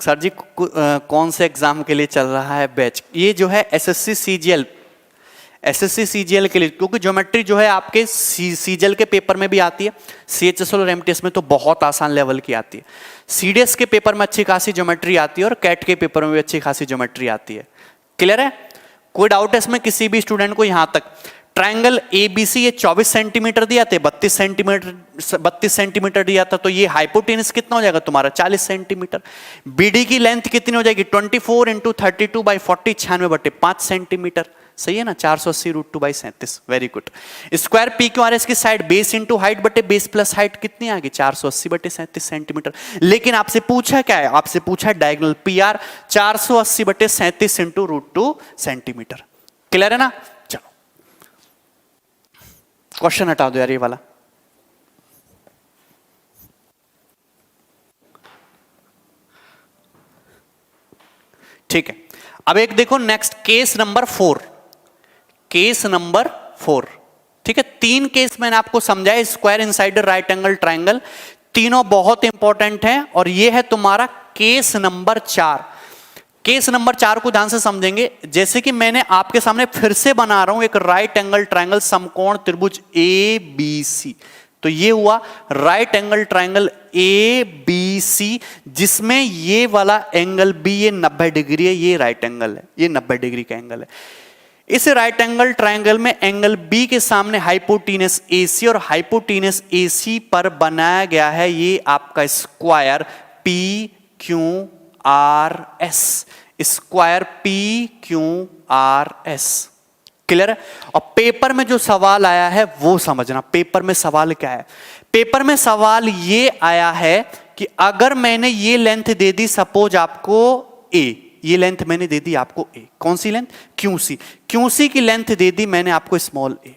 सर जी, कौन से एग्जाम के लिए चल रहा है बैच? ये जो है एसएससी सीजीएल, एसएससी सीजीएल के लिए, क्योंकि ज्योमेट्री जो है आपके सीजीएल के पेपर में भी आती है, सीएचएसएल और एमटीएस में तो बहुत आसान लेवल की आती है, सीडीएस के पेपर में अच्छी खासी ज्योमेट्री आती है और कैट के पेपर में भी अच्छी खासी ज्योमेट्री आती है। क्लियर है? कोई डाउट है इसमें किसी भी स्टूडेंट को? यहां तक ट्रायंगल एबीसी ये 24 सेंटीमीटर दिया था, 32 सेंटीमीटर दिया था, तो ये हाइपोटेनस कितना हो जाएगा तुम्हारा? 40 सेंटीमीटर। बीडी की लेंथ कितनी हो जाएगी? 24 इंटू 32/40, 96/5 सेंटीमीटर। सही है ना? 480 √2/37। Very good. Square P Q R S की साइड बेस इंटू हाइट बटे बेस प्लस हाइट कितनी आ गई? 480 बटे 37 सेंटीमीटर। लेकिन आपसे पूछा क्या है? आपसे पूछा है डायगोनल पी आर, 480 बटे 37 इंटू √2 सेंटीमीटर। क्लियर है ना? चलो क्वेश्चन हटा दो यार ये वाला। ठीक है, अब एक देखो next case number 4। Case number 4, ठीक है, 3 केस मैंने आपको समझाया, square, insider, right angle, triangle, तीनों बहुत इंपॉर्टेंट हैं। और ये है तुम्हारा केस नंबर 4। केस नंबर 4 को ध्यान से समझेंगे। जैसे कि मैंने आपके सामने फिर से बना रहा हूं एक राइट एंगल ट्रायंगल समकोण त्रिभुज ए बी सी। तो ये हुआ right angle triangle A B C, जिसमें ये वाला एंगल बी ये 90 डिग्री है, ये राइट एंगल है, ये 90 डिग्री का एंगल है। इस राइट एंगल ट्रायंगल में एंगल बी के सामने हाइपोटेनस एसी और हाइपोटेनस एसी पर बनाया गया है ये आपका square P Q R S, square P Q R S. Clear है? और पेपर में जो सवाल आया है वो समझना। पेपर में सवाल क्या है? पेपर में सवाल ये आया है कि अगर मैंने ये लेंथ दे दी सपोज आपको ए, ये लेंथ मैंने दे दी आपको ए, कौन सी लेंथ? क्यूसी। क्यूसी की लेंथ दे दी मैंने आपको small A.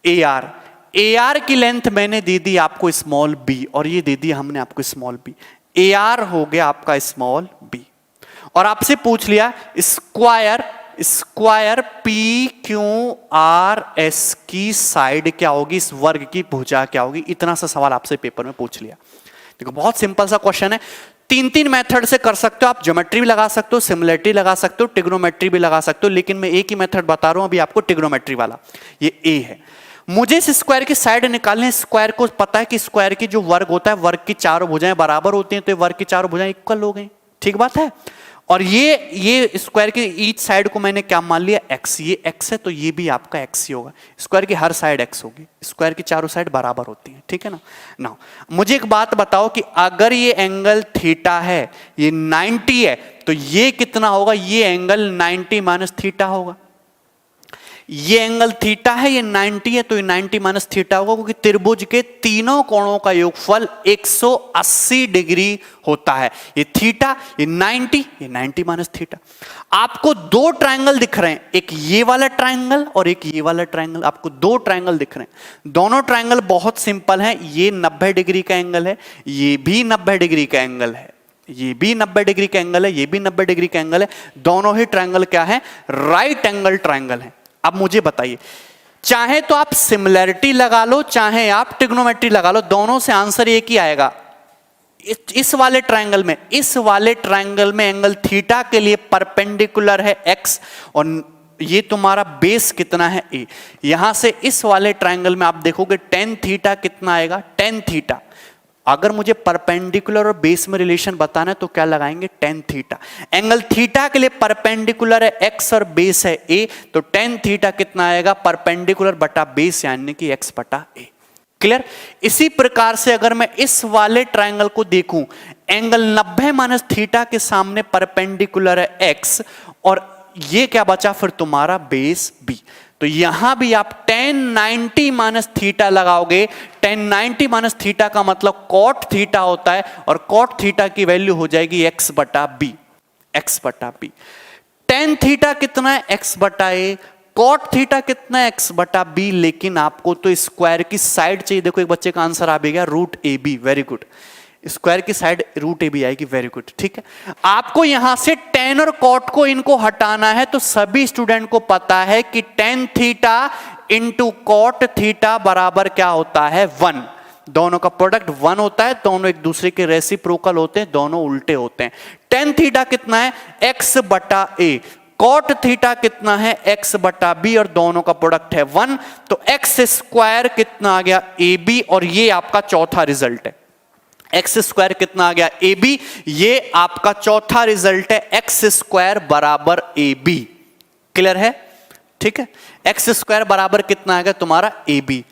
A R, A R की लेंथ मैंने दे दी आपको स्मॉल बी, और ये दे दी हमने आपको स्मॉल बी। ए आर हो गया आपका स्मॉल बी। और आपसे पूछ लिया square, square P Q R S की साइड क्या होगी, इस वर्ग की भुजा क्या होगी। इतना सा सवाल आपसे पेपर में पूछ लिया। देखो बहुत सिंपल सा क्वेश्चन है, 3 मेथड से कर सकते हो आप। ज्योमेट्री भी लगा सकते हो, सिमिलरिटी लगा सकते हो, ट्रिग्नोमेट्री भी लगा सकते हो, लेकिन मैं एक ही मेथड बता रहा हूं अभी आपको, ट्रिग्नोमेट्री वाला। ये ए है, मुझे इस स्क्वायर की साइड निकालनी है। स्क्वायर को पता है कि स्क्वायर की जो वर्ग होता है, वर्ग की चारों भुजाएं बराबर होती हैं, तो वर्ग की चारों भुजाएं इक्वल हो गई। ठीक बात है? और ये स्क्वायर की ईच साइड को मैंने क्या मान लिया? एक्स। ये एक्स है तो ये भी आपका एक्स ही होगा। स्क्वायर की हर साइड एक्स होगी, स्क्वायर की चारों साइड बराबर होती हैं। ठीक है ना? नाउ मुझे एक बात बताओ कि अगर ये एंगल थीटा है, ये 90 है, तो ये कितना होगा? ये एंगल 90 माइनस थीटा होगा। ये एंगल थीटा है, ये 90 है, तो ये 90 माइनस थीटा होगा, क्योंकि त्रिभुज के तीनों कोणों का योगफल 180 डिग्री होता है। ये थीटा, ये 90 माइनस थीटा। आपको दो ट्रायंगल दिख रहे हैं, एक ये वाला ट्रायंगल और एक ये वाला ट्रायंगल। आपको दो ट्रायंगल दिख रहे हैं, दोनों ट्रायंगल बहुत सिंपल हैं। ये 90 डिग्री का एंगल है, ये भी 90 डिग्री का एंगल है, ये भी 90 डिग्री का एंगल है, ये भी 90 डिग्री का एंगल है। दोनों ही ट्रायंगल क्या है? राइट एंगल ट्रायंगल है। अब मुझे बताइए, चाहे तो आप सिमिलैरिटी लगा लो, चाहे आप ट्रिग्नोमेट्री लगा लो, दोनों से आंसर एक ही आएगा। इस वाले ट्रायंगल में एंगल थीटा के लिए परपेंडिकुलर है x, और ये तुम्हारा बेस कितना है a। यहां से इस वाले ट्रायंगल में आप देखोगे टेन थीटा कितना आएगा? Tan theta. अगर मुझे परपेंडिकुलर और बेस में रिलेशन बताना है तो क्या लगाएंगे? Tan theta. एंगल थीटा के लिए परपेंडिकुलर है x और बेस है a, तो टेन थीटा कितना आएगा? परपेंडिकुलर बटा बेस, यानी कि x बटा a। क्लियर? इसी प्रकार से अगर मैं इस वाले ट्रायंगल को देखूं, एंगल 90 माइनस थीटा के सामने परपेंडिकुलर है x, और ये क्या बचा फिर तुम्हारा? Base b। तो यहां भी आप tan 90 माइनस थीटा लगाओगे। tan 90 माइनस थीटा का मतलब cot थीटा होता है, और cot थीटा की वैल्यू हो जाएगी x बटा b, x बटा b। tan थीटा कितना है? x बटा a। cot थीटा कितना है? x बटा b। लेकिन आपको तो स्क्वायर की साइड चाहिए। देखो एक बच्चे का आंसर आ भी गया, root A B. Very good, square की साइड रूट ए बी आएगी। वेरी गुड, ठीक है। आपको यहां से tan और cot को इनको हटाना है, तो सभी स्टूडेंट को पता है कि tan theta into cot theta बराबर क्या होता है? 1। दोनों का प्रोडक्ट 1 होता है, दोनों एक दूसरे के रेसिप्रोकल होते हैं, दोनों उल्टे होते हैं। tan थीटा कितना है? x बटा a। cot थीटा कितना है? x बटा b, और दोनों का प्रोडक्ट है 1, तो x स्क्वायर कितना आ गया? ab, और ये आपका चौथा रिजल्ट है। एक्स स्क्वायर कितना आ गया? A B. ये आपका चौथा रिजल्ट है, एक्स स्क्वायर बराबर ए बी। क्लियर है? ठीक है। एक्स स्क्वायर बराबर कितना आ गया तुम्हारा? A B.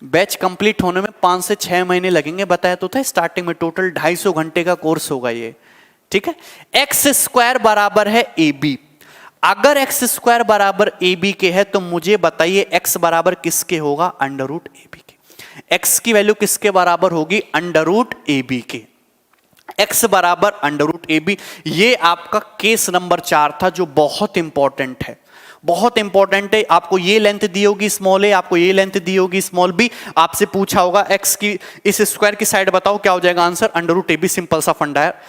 बैच कंप्लीट होने में 5 से 6 महीने लगेंगे, बताया तो था स्टार्टिंग में। टोटल 250 घंटे का कोर्स होगा ये, ठीक है। एक्स स्क्वायर बराबर है ए बी। अगर एक्स स्क्वायर बराबर ए बी के है तो मुझे बताइए एक्स बराबर किसके होगा? अंडर रूट ए बी के। x की वैल्यू किसके बराबर होगी? अंडर रूट ए बी के। x बराबर अंडर रूट ए बी। ये आपका केस नंबर 4 था, जो बहुत इंपॉर्टेंट है, बहुत इंपॉर्टेंट है। आपको ये लेंथ दी होगी स्मॉल ए, आपको ये लेंथ दी होगी स्मॉल बी। आपसे पूछा होगा x की इस स्क्वायर की साइड बताओ, क्या हो जाएगा answer? Under root A B. Simple सा फंडा है,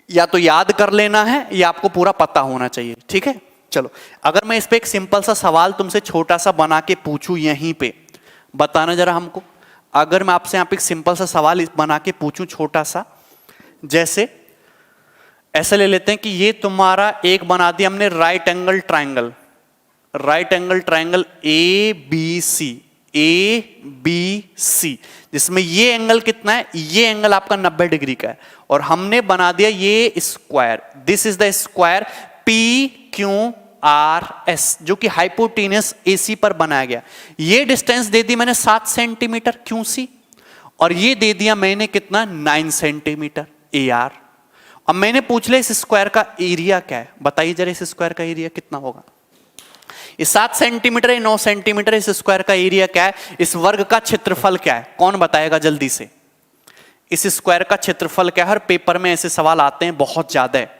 या तो याद कर लेना है या आपको पूरा पता होना चाहिए, ठीक है। चलो, अगर मैं इस पे एक सिंपल सा सवाल तुमसे छोटा सा बना के पूछूं, यहीं पे बताना जरा हमको। अगर मैं आपसे यहां पे एक सिंपल सा सवाल बना के पूछूं छोटा सा, जैसे ऐसे ले लेते हैं कि ये तुम्हारा एक बना दिया हमने right angle triangle, right angle triangle A B C, जिसमें ये एंगल कितना है? ये एंगल आपका 90 डिग्री का है, और हमने बना दिया ये square. This is the square P Q R S, जो कि हाइपोटेनस एसी पर बनाया गया। ये डिस्टेंस दे दी मैंने 7 सेंटीमीटर क्यू सी, और ये दे दिया मैंने कितना? 9 सेंटीमीटर ए आर। अब मैंने पूछ लिया इस स्क्वायर का एरिया क्या है? बताइए जरा, इस स्क्वायर का एरिया कितना होगा? ये 7 सेंटीमीटर है, 9 सेंटीमीटर, इस स्क्वायर का एरिया क्या है? इस वर्ग का क्षेत्रफल क्या है? कौन बताएगा जल्दी से? इस स्क्वायर का क्षेत्रफल क्या है? हर पेपर में ऐसे सवाल आते हैं, बहुत ज्यादा है।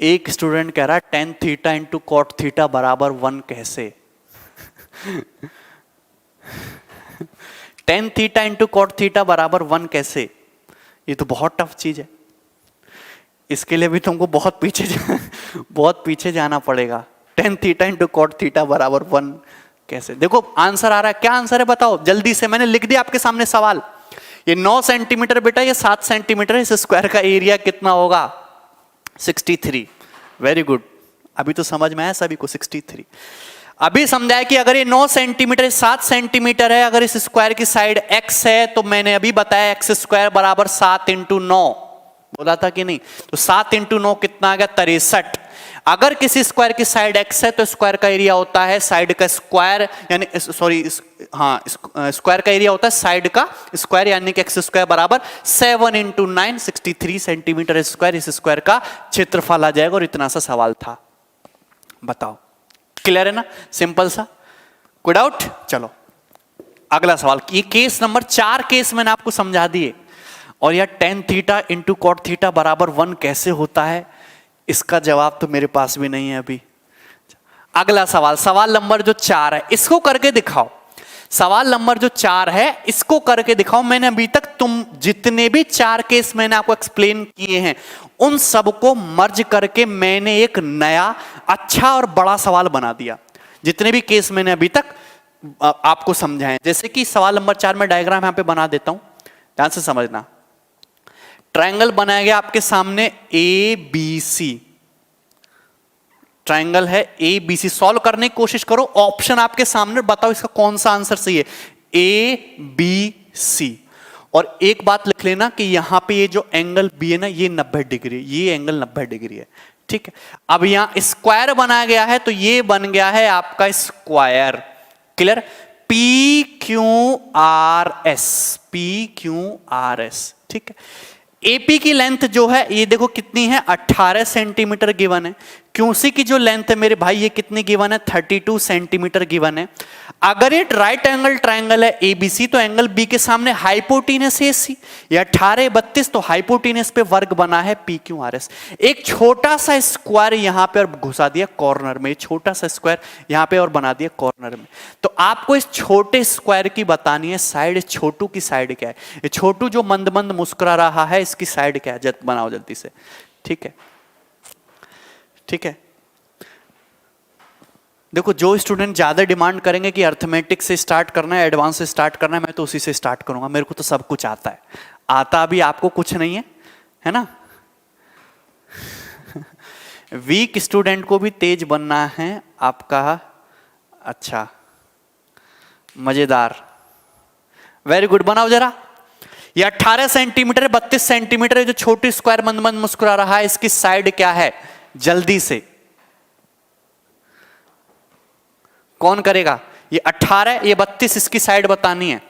एक स्टूडेंट कह रहा है tan theta into cot theta बराबर 1 कैसे? tan theta into cot theta बराबर 1 कैसे? ये तो बहुत टफ चीज है, इसके लिए भी तुमको बहुत पीछे जाना पड़ेगा। tan theta into cot theta बराबर 1 कैसे? देखो आंसर आ रहा है, क्या आंसर है बताओ जल्दी से। मैंने लिख दिया आपके सामने सवाल। ये 9 सेंटीमीटर बेटा, ये 7 सेंटीमीटर, इस स्क्वायर का एरिया कितना होगा? 63। वेरी गुड, अभी तो समझ में आया सभी को 63। अभी समझाया कि अगर ये 9 सेंटीमीटर 7 सेंटीमीटर है, अगर इस स्क्वायर की साइड x है, तो मैंने अभी बताया x स्क्वायर बराबर 7 इंटू 9 बोला था कि नहीं? तो 7 इंटू 9 कितना आ गया? 63। अगर किसी स्क्वायर की साइड x है तो स्क्वायर का एरिया होता है साइड का स्क्वायर, यानी सॉरी हाँ, स्क्वायर का एरिया होता है साइड का स्क्वायर, यानी कि x स्क्वायर बराबर 7 इंटू 9 63 सेंटीमीटर स्क्वायर। इस स्क्वायर का क्षेत्रफल आ जाएगा, और इतना सा सवाल था। बताओ, क्लियर है ना, सिंपल सा, कोई डाउट? चलो अगला सवाल। ये केस नंबर 4 केस मैंने आपको समझा दिए, और यह tan theta into cot theta बराबर 1 कैसे होता है, इसका जवाब तो मेरे पास भी नहीं है अभी। अगला सवाल, सवाल नंबर जो 4 है, इसको करके दिखाओ। सवाल नंबर जो 4 है इसको करके दिखाओ। मैंने अभी तक तुम जितने भी 4 केस मैंने आपको एक्सप्लेन किए हैं उन सबको मर्ज करके मैंने एक नया अच्छा और बड़ा सवाल बना दिया। जितने भी केस मैंने अभी तक आपको समझाए, जैसे कि सवाल नंबर 4 में डायग्राम यहां पे बना देता हूं, ध्यान से समझना। ट्रायंगल बनाया गया आपके सामने ABC, ट्रायंगल है ABC। सॉल्व करने की कोशिश करो, ऑप्शन आपके सामने, बताओ इसका कौन सा आंसर सही है, ABC। और एक बात लिख लेना कि यहां पे ये जो एंगल B है ना, ये 90 डिग्री, ये एंगल 90 डिग्री है, ठीक है। अब यहां स्क्वायर बनाया गया है तो ये बन गया है आपका स्क्वायर, क्लियर, PQRS, PQRS, ठीक है। AP की लेंथ जो है ये देखो कितनी है, 18 सेंटीमीटर गिवन है। QC की जो लेंथ है मेरे भाई ये कितनी गिवन है, 32 सेंटीमीटर गिवन है। अगर ये राइट एंगल ट्रायंगल है ABC तो एंगल B के सामने हाइपोटेनस AC, ये 18 32 तो हाइपोटेनस पे वर्ग बना है PQRS। एक छोटा सा स्क्वायर यहां पे और घुसा दिया कॉर्नर में, छोटा सा स्क्वायर यहां पे और बना दिया कॉर्नर में। तो आपको इस छोटे स्क्वायर की बतानी है साइड, छोटू की साइड क्या है, ये छोटू जो मंद मंद मुस्कुरा रहा है इसकी साइड क्या है, बनाओ जल्दी से, ठीक है, ठीक है। देखो जो स्टूडेंट ज्यादा डिमांड करेंगे कि अर्थमेटिक से स्टार्ट करना है, एडवांस से स्टार्ट करना है, मैं तो उसी से स्टार्ट करूंगा। मेरे को तो सब कुछ आता है, आता अभी आपको कुछ नहीं है, है ना। वीक स्टूडेंट को भी तेज बनना है आपका, अच्छा मजेदार, वेरी गुड, बनाओ जरा। ये 18 सेंटीमीटर 32 सेंटीमीटर, जो छोटी स्क्वायर मंद मंद मुस्कुरा रहा है इसकी साइड क्या है, जल्दी से कौन करेगा। ये 18 ये 32, इसकी साइड बतानी है।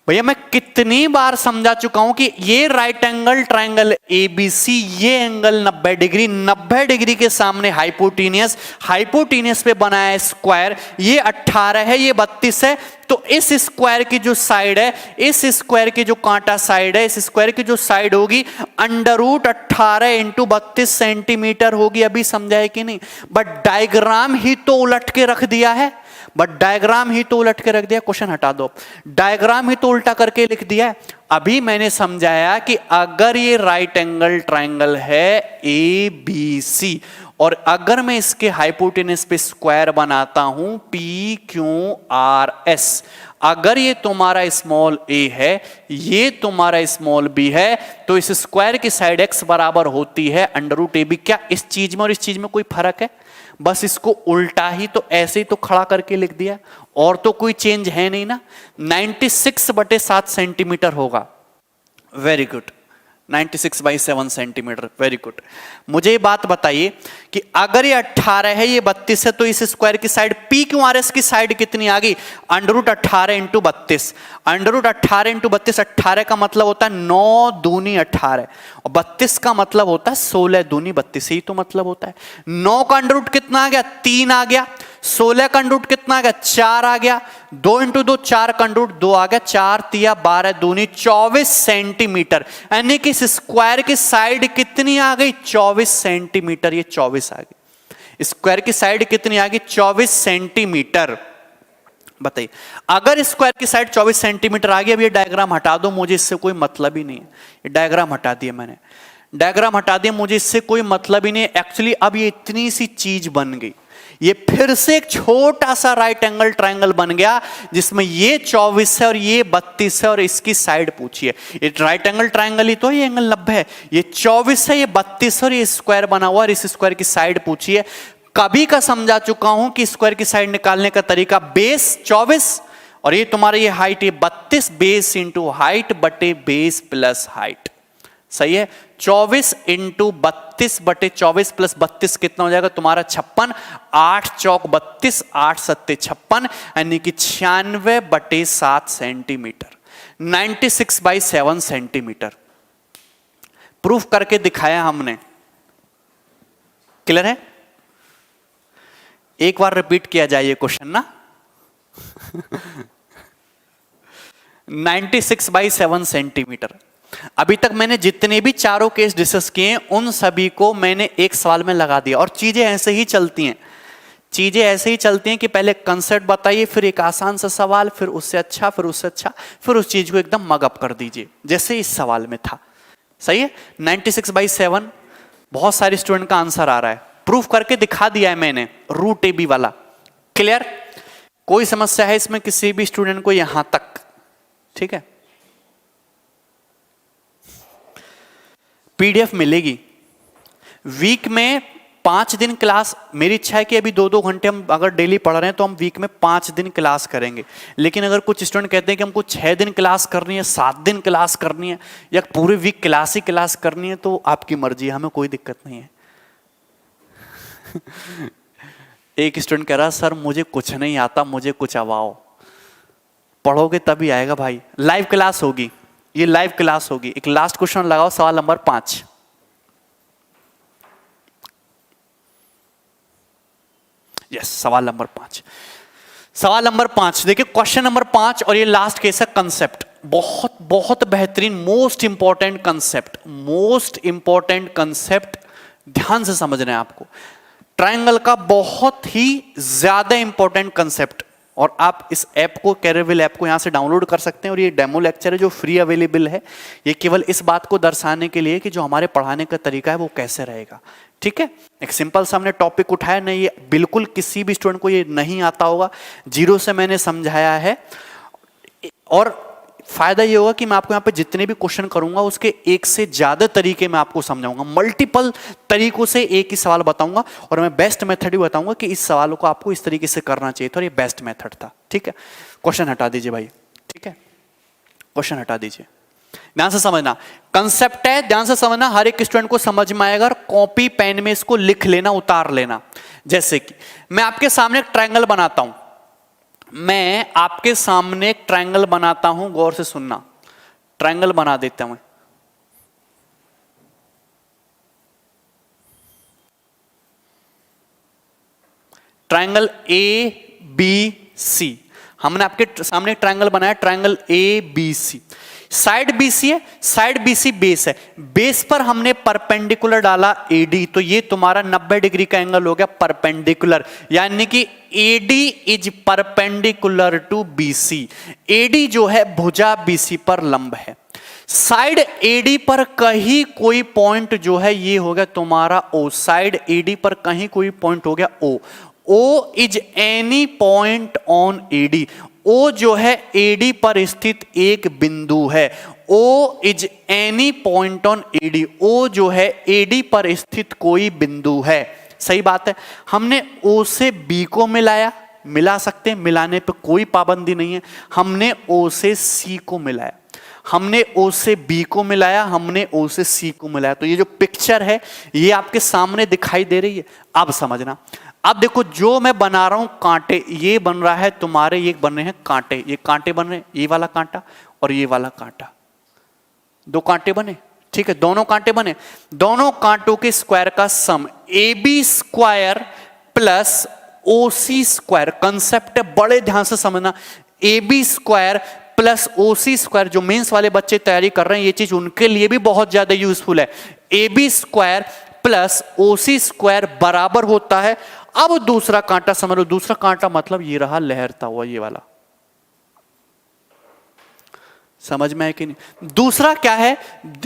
भैया मैं कितनी बार समझा चुका हूं कि ये राइट एंगल ट्रायंगल ABC, ये एंगल 90 डिग्री, 90 डिग्री के सामने हाइपोटेनियस, हाइपोटेनियस पे बना है स्क्वायर, ये 18 है ये 32 है, तो इस स्क्वायर की जो साइड है, इस स्क्वायर की जो कांटा साइड है, इस स्क्वायर की जो साइड होगी √18 इंटू 32 सेंटीमीटर होगी। अभी समझा है कि नहीं, बट डायग्राम ही तो उलट के रख दिया है, डायग्राम ही तो उलट के रख दिया, क्वेश्चन हटा दो, डायग्राम ही तो उल्टा करके लिख दिया है। अभी मैंने समझाया कि अगर ये राइट एंगल ट्रायंगल है ABC और अगर मैं इसके हाइपोटेनस पे स्क्वायर बनाता हूं PQRS, अगर ये तुम्हारा स्मॉल a है, ये तुम्हारा स्मॉल b है, तो इस स्क्वायर की साइड x बराबर होती है √AB। क्या इस चीज में और इस चीज में कोई फर्क है, बस इसको उल्टा ही तो ऐसे ही तो खड़ा करके लिख दिया, और तो कोई चेंज है नहीं ना। 96/7 सेंटीमीटर होगा, very good, 96/7 centimetre, very good. मुझे ये बात बताइए कि अगर ये 18 है ये 32 है तो इस स्क्वायर की साइड PQRS की साइड कितनी आ गई, √18 इंटू 32, √18 इंटू 32, 18 का मतलब होता है 9 दूनी 18 और 32 का मतलब होता है 16 दूनी 32, ही तो मतलब होता है। 9 का अंडर कितना आ गया, 3 आ गया, 16 का अंडर कितना आ गया, 4 आ गया, 2 इंटू 2 4 का अंडर 2 आ गया, 4 तिया 12 दूनी 24 सेंटीमीटर, यानी कि इस स्क्वायर की साइड कितनी आ गई, 24 सेंटीमीटर, ये 24 आ गई। स्क्वायर की साइड कितनी आ गई, 24 सेंटीमीटर। बताइए अगर स्क्वायर की साइड 24 सेंटीमीटर आ गई, अब ये डायग्राम हटा दो, मुझे इससे कोई मतलब ही नहीं है, ये डायग्राम हटा दिया मैंने, डायग्राम हटा दिया, मुझे इससे कोई मतलब ही नहीं है। एक्चुअली अब ये इतनी सी चीज बन गई, ये फिर से एक छोटा सा राइट एंगल ट्रायंगल बन गया जिसमें ये 24 है और ये 32 है और इसकी साइड पूछिए। ये राइट एंगल ट्रायंगल ही तो, ये एंगल 90 है, ये 24 है, ये 32 और ये स्क्वायर बना हुआ और इस स्क्वायर की साइड पूछिए। कभी का समझा चुका हूं कि स्क्वायर की साइड निकालने का तरीका, बेस 24 और ये तुम्हारा ये हाइट है 32, बेस इंटू हाइट बटे बेस प्लस हाइट, सही है। 24 इंटू 32 बटे 24 प्लस 32 कितना हो जाएगा तुम्हारा 56, 8 चौक 32, 8 सत्ते 56, यानी कि 96/7 सेंटीमीटर, 96/7 सेंटीमीटर। प्रूफ करके दिखाया हमने, क्लियर है। एक बार रिपीट किया जाए ये क्वेश्चन ना। 96/7 सेंटीमीटर। अभी तक मैंने जितने भी चारों केस डिस्कस किए उन सभी को मैंने एक सवाल में लगा दिया, और चीजें ऐसे ही चलती हैं, चीजें ऐसे ही चलती हैं कि पहले कंसेप्ट बताइए, फिर एक आसान सा सवाल, फिर उससे अच्छा, फिर उससे अच्छा, फिर उस चीज को एकदम मगअप कर दीजिए जैसे इस सवाल में था। सही है। 96/7 बहुत सारे स्टूडेंट का आंसर आ रहा है, प्रूफ करके दिखा दिया है मैंने, रूट ए बी वाला। क्लियर? कोई समस्या है इसमें किसी भी स्टूडेंट को यहां तक? ठीक है। पीडीएफ मिलेगी वीक में 5 दिन क्लास। मेरी इच्छा है कि अभी 2-2 घंटे हम अगर डेली पढ़ रहे हैं तो हम वीक में 5 दिन क्लास करेंगे। लेकिन अगर कुछ स्टूडेंट कहते हैं कि हमको 6 दिन क्लास करनी है, 7 दिन क्लास करनी है, या पूरे वीक क्लास ही क्लास करनी है, तो आपकी मर्जी है, हमें कोई दिक्कत नहीं है। एक स्टूडेंट कह रहा सर मुझे कुछ नहीं आता, मुझे कुछ आवाओ। पढ़ोगे तभी आएगा भाई। लाइव क्लास होगी, ये लाइव क्लास होगी। एक लास्ट क्वेश्चन लगाओ, सवाल नंबर 5। यस, सवाल नंबर 5। सवाल नंबर 5 देखिए, क्वेश्चन नंबर 5, और ये लास्ट केस है। कंसेप्ट बहुत बहुत बेहतरीन, most important concept, most important concept ध्यान से समझना है आपको। ट्रायंगल का बहुत ही ज्यादा इंपॉर्टेंट कंसेप्ट, और आप इस ऐप को, कैरियरविल ऐप को यहां से डाउनलोड कर सकते हैं। और ये डेमो लेक्चर है जो फ्री अवेलेबल है। ये केवल इस बात को दर्शाने के लिए कि जो हमारे पढ़ाने का तरीका है वो कैसे रहेगा। ठीक है, एक सिंपल सा हमने टॉपिक उठाया नहीं, ये बिल्कुल किसी भी स्टूडेंट को ये नहीं आता होगा, जीरो से मैंने समझाया है। और फायदा ये होगा कि मैं आपको यहाँ पे जितने भी क्वेश्चन करूंगा उसके एक से ज्यादा तरीके मैं आपको समझाऊंगा, मल्टीपल तरीकों से एक ही सवाल बताऊंगा, और मैं बेस्ट मेथड भी बताऊंगा कि इस सवालों को आपको इस तरीके से करना चाहिए था, और ये बेस्ट मेथड था। ठीक है, क्वेश्चन हटा दीजिए भाई। ठीक है, क्वेश्चन हटा दीजिए, ध्यान से समझना। कंसेप्ट है, ध्यान से समझना, हर एक स्टूडेंट को समझ में आएगा, और कॉपी पेन में इसको लिख लेना, उतार लेना। जैसे कि मैं आपके सामने एक ट्रायंगल बनाता हूं, मैं आपके सामने एक ट्रायंगल बनाता हूं, गौर से सुनना। ट्रायंगल बना देता हूं, ट्रायंगल ए बी सी। हमने आपके सामने एक ट्रायंगल बनाया, triangle A B C. Side BC है, साइड बीसी बेस है, बेस पर हमने परपेंडिकुलर डाला एडी, तो ये तुम्हारा 90 डिग्री का एंगल हो गया परपेंडिकुलर, यानी कि AD is perpendicular to BC. AD जो है भुजा बीसी पर लंब है। साइड एडी पर कहीं कोई पॉइंट जो है ये हो गया तुम्हारा ओ, साइड एडी पर कहीं कोई पॉइंट हो गया O. O is any point on AD, O जो है एडी पर स्थित एक बिंदु है। O is any point on AD, O जो है एडी पर स्थित कोई बिंदु है। सही बात है। हमने ओ से बी को मिलाया, मिला सकते हैं, मिलाने पे कोई पाबंदी नहीं है। हमने ओ से सी को मिलाया, हमने ओ से बी को मिलाया, हमने ओ से सी को मिलाया। तो ये जो पिक्चर है ये आपके सामने दिखाई दे रही है। अब समझना, अब देखो जो मैं बना रहा हूं कांटे, ये बन रहा है तुम्हारे, ये बन रहे हैं कांटे, ये कांटे बन रहे हैं, ये वाला कांटा और ये वाला कांटा, दो कांटे बने। ठीक है, दोनों कांटे बने, दोनों कांटों के स्क्वायर का sum A B square plus O C square. Concept है, बड़े ध्यान से समझना। A B square plus O C square, जो मेंस वाले बच्चे तैयारी कर रहे हैं ये चीज उनके लिए भी बहुत ज्यादा यूजफुल है। A B square plus O C square बराबर होता है, अब दूसरा कांटा समझ लो, दूसरा कांटा मतलब ये रहा लहरता हुआ ये वाला, समझ में है कि नहीं। दूसरा क्या है,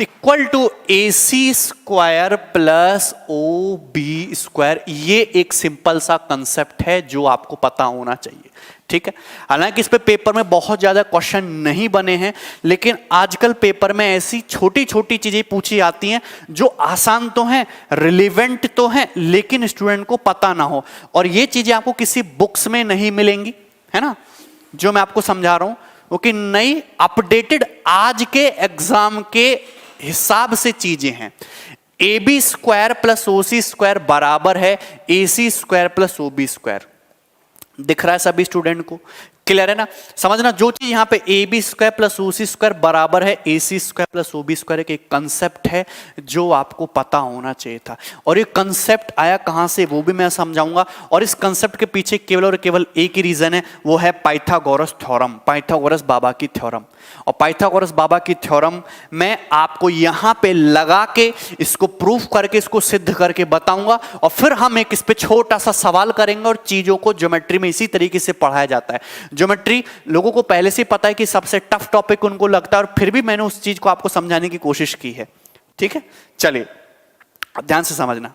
equal to A C square plus O B square. ये एक सिंपल सा कंसेप्ट है जो आपको पता होना चाहिए। ठीक है, हालांकि इस पे पेपर में बहुत ज्यादा क्वेश्चन नहीं बने हैं, लेकिन आजकल पेपर में ऐसी छोटी छोटी चीजें पूछी जाती हैं जो आसान तो हैं, रिलेवेंट तो हैं, लेकिन स्टूडेंट को पता ना हो। और ये चीजें आपको किसी बुक्स में नहीं मिलेंगी, है ना, जो मैं आपको समझा रहा हूं, क्योंकि नई अपडेटेड आज के एग्जाम के हिसाब से चीजें हैं। A B square plus O C square बराबर है A C square plus O B square. दिख रहा है सभी स्टूडेंट को? क्लियर है ना? समझना, जो चीज यहाँ पे A B square plus O C square बराबर है A C square plus O B square, एक कंसेप्ट है जो आपको पता होना चाहिए था। और ये कंसेप्ट आया कहां से वो भी मैं समझाऊंगा। और इस कंसेप्ट के पीछे केवल और केवल एक ही रीजन है, वो है पाइथागोरस थ्योरम, पाइथागोरस बाबा की थ्योरम। और पाइथागोरस बाबा की थ्योरम मैं आपको यहां पे लगा के इसको प्रूफ करके इसको सिद्ध करके बताऊंगा। और फिर हम एक इस पे छोटा सा सवाल करेंगे। और चीजों को ज्योमेट्री में इसी तरीके से पढ़ाया जाता है। ज्योमेट्री लोगों को पहले से पता है कि सबसे टफ टॉपिक उनको लगता है, और फिर भी मैंने उस चीज को आपको समझाने की कोशिश की है। ठीक है, चलिए अब ध्यान से समझना।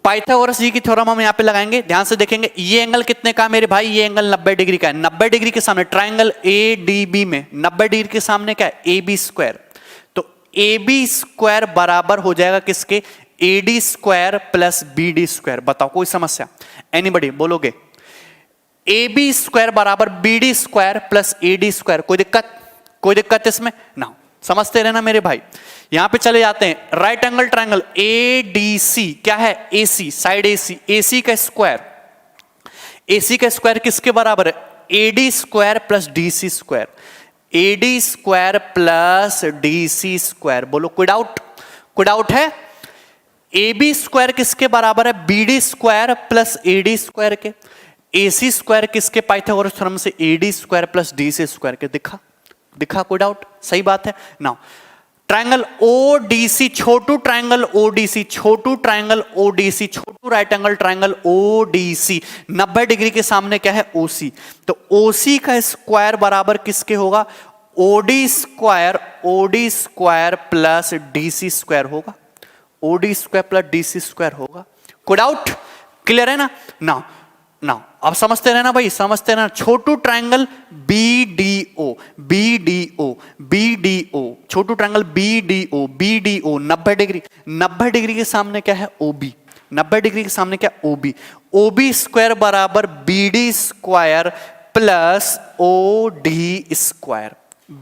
पाइथागोरस जी की थ्योरम हम यहां पे लगाएंगे, ध्यान से देखेंगे। ये एंगल कितने का मेरे भाई? ये एंगल 90 डिग्री का है। 90 डिग्री के सामने ट्राइंगल ADB में 90 डिग्री के सामने क्या है? AB square. तो AB स्क्वायर बराबर हो जाएगा किसके? AD square plus BD square. बताओ कोई समस्या? एनीबॉडी बोलोगे? AB स्क्वायर बराबर BD square plus AD square. कोई दिक्कत? कोई दिक्कत इसमें ना? समझते रहना मेरे भाई। यहां पे चले जाते हैं। राइट एंगल ट्रायंगल ADC क्या है? AC, साइड AC, AC का स्क्वायर, AC का स्क्वायर किसके बराबर है? AD square plus DC square, AD square plus DC square. बोलो कोई डाउट? कोई डाउट है? AB स्क्वायर किसके बराबर है? BD square plus AD square के। AC स्क्वायर किसके पाइथागोरस थ्योरम से? AD square plus DC square के। दिखा? दिखा? कोई डाउट? सही बात है ना। ट्रायंगल ODC, छोटू ट्रायंगल ODC, छोटू ट्रायंगल ODC, छोटू right angle triangle ODC, 90 degree के सामने क्या है? OC। तो OC का स्क्वायर बराबर किसके होगा? OD square plus DC square होगा। OD square plus DC square होगा। कोई डाउट? क्लियर है ना? ना ना अब समझते रहना भाई, समझते रहना। छोटू ट्रायंगल BDO, छोटू ट्रायंगल BDO 90 डिग्री, 90 डिग्री के सामने क्या है? OB, 90 डिग्री के सामने क्या? OB स्क्वायर बराबर BD square plus OD square,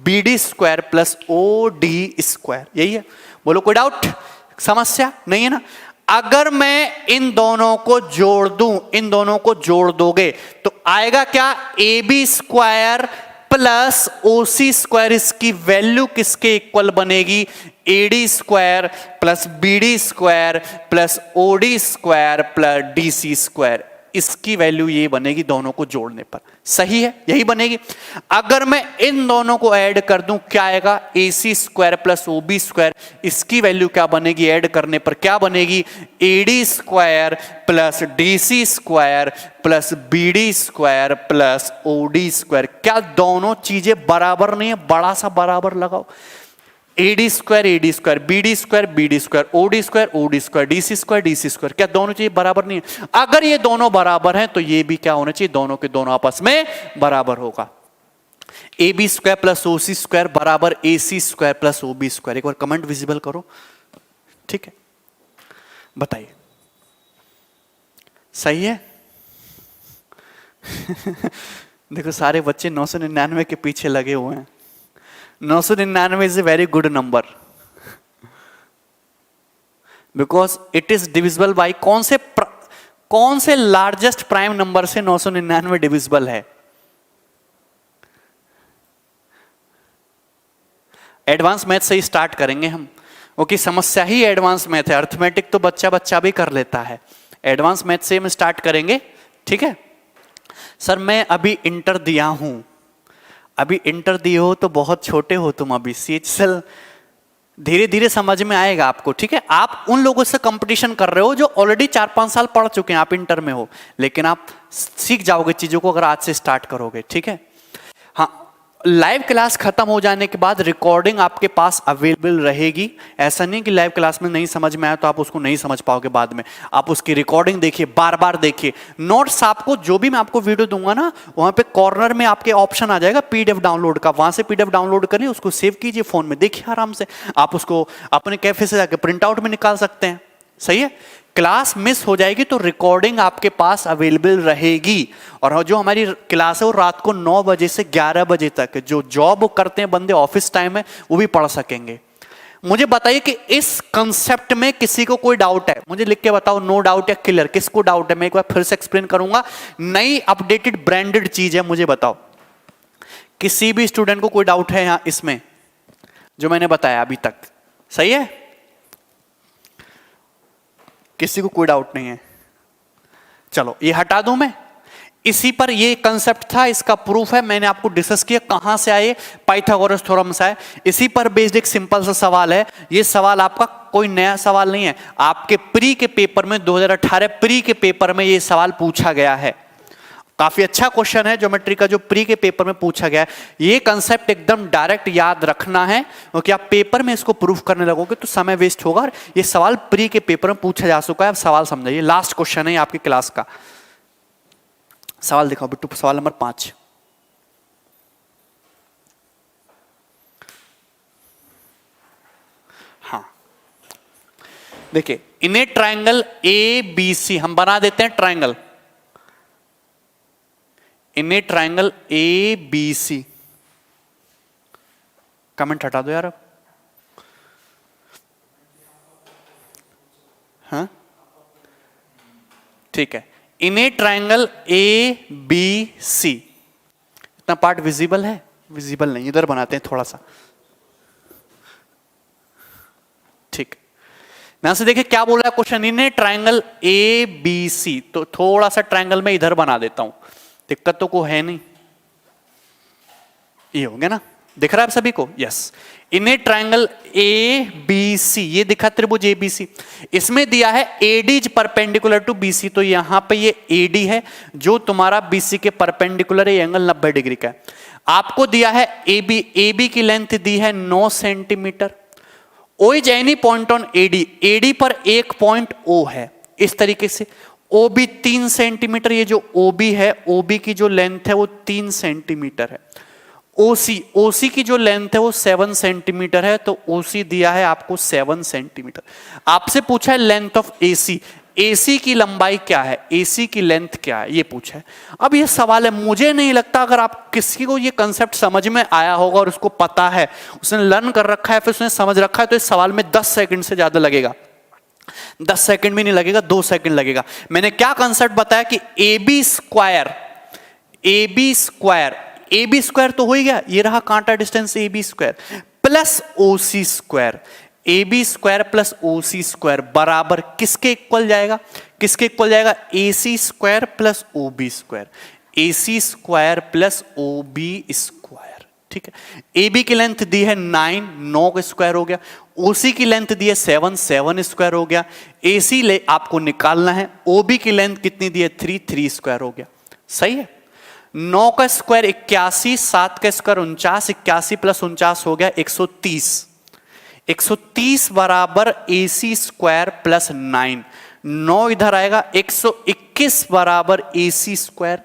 BD square plus OD square. यही है। बोलो कोई डाउट? समस्या नहीं है ना? अगर मैं इन दोनों को जोड़ दूं, इन दोनों को जोड़ दोगे तो आएगा क्या? AB square plus OC square. इसकी वैल्यू किसके इक्वल बनेगी? AD square plus BD square plus OD square plus DC square. इसकी वैल्यू ये बनेगी दोनों को जोड़ने पर। सही है, यही बनेगी। अगर मैं इन दोनों को ऐड कर दूं क्या आएगा? AC square plus OB square. इसकी वैल्यू क्या बनेगी? ऐड करने पर क्या बनेगी? AD square plus DC square plus BD square plus OD square. क्या दोनों चीजें बराबर नहीं है? बड़ा सा बराबर लगाओ। AD square BD square OD square DC square. क्या दोनों चीजें बराबर नहीं है? अगर ये दोनों बराबर हैं तो ये भी क्या होना चाहिए? दोनों के दोनों आपस में बराबर होगा। AB square plus OC square बराबर AC square plus OB square. एक बार कमेंट विजिबल करो। ठीक है, बताइए सही है? देखो सारे बच्चे 999 के पीछे लगे हुए हैं। 999 is a very good number because it is divisible by कौन से लार्जेस्ट प्राइम नंबर से 999 डिविजिबल है? एडवांस मैथ से ही स्टार्ट करेंगे हम। ओके, समस्या ही एडवांस मैथ है। अर्थमेटिक तो बच्चा भी कर लेता है। एडवांस मैथ से हम स्टार्ट करेंगे। ठीक है सर, मैं अभी इंटर दिया हूं। अभी इंटर दिए हो तो बहुत छोटे हो तुम अभी। CHL धीरे धीरे समझ में आएगा आपको। ठीक है, आप उन लोगों से कंपटीशन कर रहे हो जो ऑलरेडी 4-5 साल पढ़ चुके हैं। आप इंटर में हो, लेकिन आप सीख जाओगे चीजों को अगर आज से स्टार्ट करोगे। ठीक है, हाँ, लाइव क्लास खत्म हो जाने के बाद रिकॉर्डिंग आपके पास अवेलेबल रहेगी। ऐसा नहीं कि लाइव क्लास में नहीं समझ में आया तो आप उसको नहीं समझ पाओगे बाद में। आप उसकी रिकॉर्डिंग देखिए, बार बार देखिए। नोट्स आपको जो भी मैं आपको वीडियो दूंगा ना, वहां पे कॉर्नर में आपके ऑप्शन आ जाएगा PDF डाउनलोड का। वहां से PDF डाउनलोड करिए, उसको सेव कीजिए फोन में, देखिए आराम से। आप उसको अपने कैफे से जाकर प्रिंट आउट में निकाल सकते हैं। सही है, क्लास मिस हो जाएगी तो रिकॉर्डिंग आपके पास अवेलेबल रहेगी। और जो हमारी क्लास है वो रात को 9 बजे से 11 बजे तक, जो जॉब करते हैं बंदे, ऑफिस टाइम है, वो भी पढ़ सकेंगे। मुझे बताइए कि इस कंसेप्ट में किसी को कोई डाउट है? मुझे लिख के बताओ, नो डाउट या क्लियर, किसको डाउट है? मैं एक बार फिर से एक्सप्लेन करूंगा, नई अपडेटेड ब्रांडेड चीज है, मुझे बताओ किसी भी स्टूडेंट को कोई डाउट है यहां इसमें जो मैंने बताया अभी तक? सही है, किसी को कोई डाउट नहीं है? चलो ये हटा दूं मैं। इसी पर ये कंसेप्ट था, इसका प्रूफ है, मैंने आपको डिस्कस किया। कहां से आए? पाइथागोरस थ्योरम से आए। इसी पर बेस्ड एक सिंपल सा सवाल है। ये सवाल आपका कोई नया सवाल नहीं है, आपके प्री के पेपर में 2018 प्री के पेपर में ये सवाल पूछा गया है। काफी अच्छा क्वेश्चन है ज्योमेट्री का जो प्री के पेपर में पूछा गया है। ये कंसेप्ट एकदम डायरेक्ट याद रखना है, क्योंकि आप पेपर में इसको प्रूफ करने लगोगे तो समय वेस्ट होगा। और ये सवाल प्री के पेपर में पूछा जा चुका है, अब सवाल समझिए। लास्ट क्वेश्चन है आपकी क्लास का। सवाल दिखाओ बिट्टू, सवाल नंबर 5। हाँ देखिए, इन ए ट्राइंगल ए बी सी, हम बना देते हैं triangle, in a triangle A B C. Comment हटा दो यार अब। हाँ ठीक है, इन ए ट्राइंगल ए बी सी। इतना पार्ट विजिबल है? विजिबल नहीं, इधर बनाते हैं थोड़ा सा। ठीक, यहां से देखिए क्या बोल रहा है question, in a triangle A B C. तो थोड़ा सा ट्राइंगल में इधर बना देता हूं, दिक्कत तो को है नहीं। ये हो गया ना, दिख रहा है आप सभी को? Yes. In a triangle A B C, ये दिखा त्रिभुज ए बी सी। इसमें दिया है AD is perpendicular to BC, तो यहां पे ये AD है जो तुम्हारा BC के परपेंडिकुलर है, एंगल 90 डिग्री का है। आपको दिया है AB की लेंथ दी है 9 centimetre. O is any point on AD पर एक पॉइंट O है, इस तरीके से। OB 3 सेंटीमीटर, ये जो OB है, OB की जो लेंथ है वो 3 सेंटीमीटर है। OC की जो लेंथ है वो 7 सेंटीमीटर है, तो OC दिया है आपको 7 सेंटीमीटर। आपसे पूछा है लेंथ ऑफ AC की लंबाई क्या है, AC की लेंथ क्या है, ये पूछा है। अब ये सवाल है, मुझे नहीं लगता अगर आप किसी को ये कंसेप्ट समझ में आया होगा और उसको पता है, उसने लर्न कर रखा है, फिर उसने समझ रखा है, तो इस सवाल में 10 सेकंड से ज्यादा लगेगा। 10 सेकंड भी नहीं लगेगा, 2 सेकंड लगेगा। मैंने क्या कंसेप्ट बताया कि AB स्क्वायर तो हो ही गया, ये रहा कांटा distance AB square plus OC square. AB square plus OC square बराबर किसके इक्वल जाएगा? किसके इक्वल जाएगा? AC square plus OB square. AC square plus OB square, ठीक है। AB की लेंथ दी है 9 का स्क्वायर हो गया। OC की लेंथ दी है 7 स्क्वायर हो गया। AC ले आपको निकालना है। OB की लेंथ कितनी दी है? 3 स्क्वायर हो गया। सही है। 9 का स्क्वायर 81, 7 का स्क्वायर 49, 81 प्लस 49 हो गया 130। 130 बराबर AC स्क्वायर प्लस 9 इधर आएगा 121 बराबर AC स्क्वायर।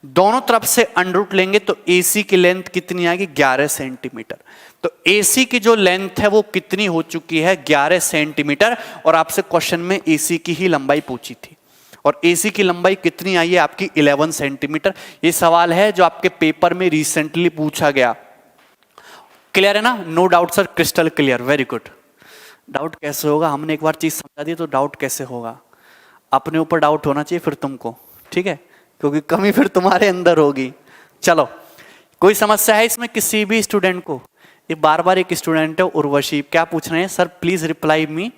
दोनों तरफ से अंडर लेंगे तो AC की लेंथ कितनी आएगी? 11 सेंटीमीटर। तो AC की जो लेंथ है वो कितनी हो चुकी है? 11 सेंटीमीटर। और आपसे क्वेश्चन में AC की ही लंबाई पूछी थी, और AC की लंबाई कितनी आई है आपकी? 11 सेंटीमीटर। ये सवाल है जो आपके पेपर में रिसेंटली पूछा गया। क्लियर है ना? No doubt sir, crystal clear, very good. Doubt कैसे होगा? हमने एक बार चीज समझा दी तो डाउट कैसे होगा? अपने ऊपर डाउट होना चाहिए फिर तुमको, ठीक है, क्योंकि कमी फिर तुम्हारे अंदर होगी। चलो, कोई समस्या है इसमें किसी भी स्टूडेंट को? ये बार बार एक स्टूडेंट है उर्वशी, क्या पूछ रहे हैं? Sir please reply me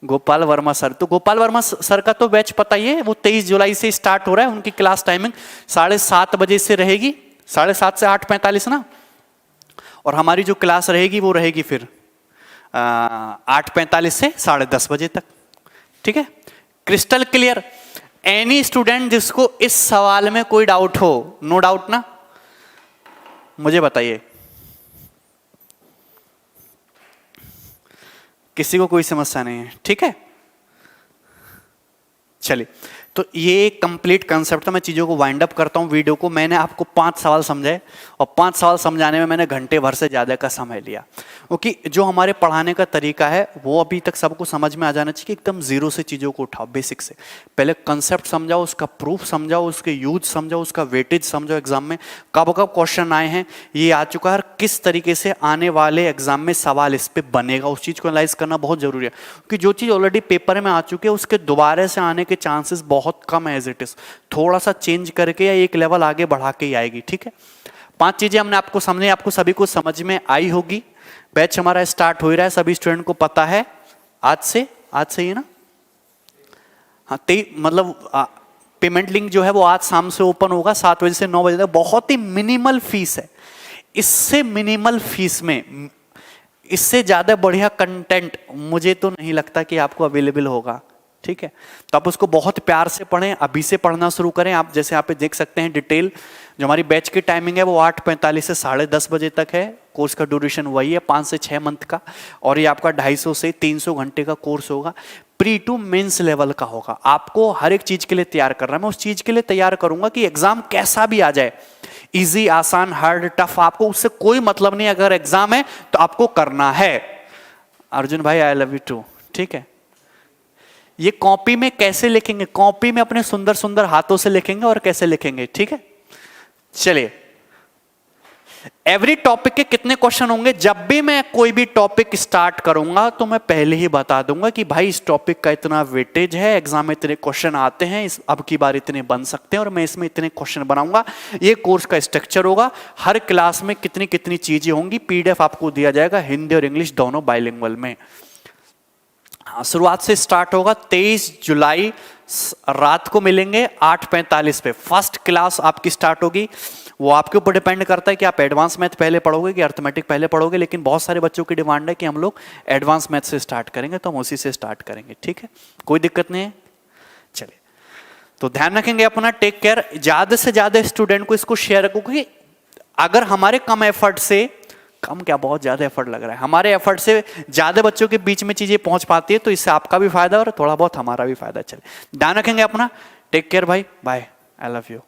Gopal Verma sir. तो गोपाल वर्मा सर का तो बैच पता ही है, वो 23 जुलाई से स्टार्ट हो रहा है। उनकी क्लास टाइमिंग 7:30 बजे से रहेगी, 7:30 से 8:45 ना। और हमारी जो क्लास रहेगी वो रहेगी फिर 8:45 से 10:30 बजे तक, ठीक है। Crystal clear? एनी स्टूडेंट जिसको इस सवाल में कोई डाउट हो, नो डाउट ना, मुझे बताइए। किसी को कोई समस्या नहीं है, ठीक है। चलिए, तो ये कंप्लीट कंसेप्ट था। मैं चीज़ों को वाइंड अप करता हूँ वीडियो को। मैंने आपको 5 सवाल समझाए और 5 सवाल समझाने में मैंने घंटे भर से ज़्यादा का समय लिया, क्योंकि जो हमारे पढ़ाने का तरीका है वो अभी तक सबको समझ में आ जाना चाहिए कि एकदम जीरो से चीज़ों को उठाओ, बेसिक से। पहले कंसेप्ट समझाओ, उसका प्रूफ समझाओ, उसके यूज समझाओ, उसका वेटेज समझाओ, एग्जाम में कब कब क्वेश्चन आए हैं ये आ चुका है, किस तरीके से आने वाले एग्जाम में सवाल इस पर बनेगा, उस चीज़ को एनालाइज करना बहुत जरूरी है। क्योंकि जो चीज़ ऑलरेडी पेपर में आ चुकी है उसके दोबारा से आने के चांसेस बहुत कम है एज इट इज, थोड़ा सा चेंज करके या एक लेवल आगे बढ़ा के ही आएगी। ठीक है, 5 चीजें हमने आपको समझी, आपको सभी को समझ में आई होगी। बैच हमारा स्टार्ट हो ही रहा है, सभी स्टूडेंट को पता है। आज से ही ना, हाँ मतलब पेमेंट लिंक जो है वो आज शाम से ओपन होगा 7 बजे से 9 बजे तक। बहुत ही मिनिमल फीस है, इससे मिनिमल फीस में इससे ज्यादा बढ़िया कंटेंट मुझे तो नहीं लगता कि आपको अवेलेबल होगा। ठीक है, तो आप उसको बहुत प्यार से पढ़ें, अभी से पढ़ना शुरू करें। आप जैसे यहाँ पे देख सकते हैं डिटेल, जो हमारी बैच की टाइमिंग है वो 8:45 से 10:30 बजे तक है। कोर्स का ड्यूरेशन वही है 5 से 6 मंथ का, और ये आपका 250 से 300 घंटे का कोर्स होगा। प्री टू मेंस लेवल का होगा। आपको हर एक चीज के लिए तैयार कर रहा है। मैं उस चीज के लिए तैयार करूंगा कि एग्जाम कैसा भी आ जाए, इजी, आसान, हार्ड, टफ, आपको उससे कोई मतलब नहीं। अगर एग्जाम है तो आपको करना है। अर्जुन भाई आई लव यू टू। ठीक है, ये कॉपी में कैसे लिखेंगे, कॉपी में अपने सुंदर सुंदर हाथों से लिखेंगे और कैसे लिखेंगे। ठीक है, चलिए, एवरी टॉपिक के कितने क्वेश्चन होंगे, जब भी मैं कोई भी टॉपिक स्टार्ट करूंगा तो मैं पहले ही बता दूंगा कि भाई इस टॉपिक का इतना वेटेज है, एग्जाम में इतने क्वेश्चन आते हैं, इस अब की बार इतने बन सकते हैं और मैं इसमें इतने क्वेश्चन बनाऊंगा। ये कोर्स का स्ट्रक्चर होगा, हर क्लास में कितनी कितनी चीजें होंगी। पीडीएफ आपको दिया जाएगा हिंदी और इंग्लिश दोनों बाइलिंगुअल में। शुरुआत से स्टार्ट होगा 23 जुलाई रात को मिलेंगे 8:45 पे। फर्स्ट क्लास आपकी स्टार्ट होगी। वो आपके ऊपर डिपेंड करता है कि आप एडवांस मैथ पहले पढ़ोगे कि अर्थमेटिक पहले पढ़ोगे, लेकिन बहुत सारे बच्चों की डिमांड है कि हम लोग एडवांस मैथ से स्टार्ट करेंगे, तो हम उसी से स्टार्ट करेंगे। ठीक है, कोई दिक्कत नहीं है। चलिए, तो ध्यान रखेंगे अपना, टेक केयर। ज्यादा से ज्यादा स्टूडेंट को इसको शेयर करो, क्योंकि अगर हमारे कम एफर्ट से, कम क्या बहुत ज्यादा एफर्ट लग रहा है, हमारे एफर्ट से ज्यादा बच्चों के बीच में चीजें पहुंच पाती है, तो इससे आपका भी फायदा और थोड़ा बहुत हमारा भी फायदा। चले, ध्यान रखेंगे अपना, टेक केयर भाई, बाय, आई लव यू।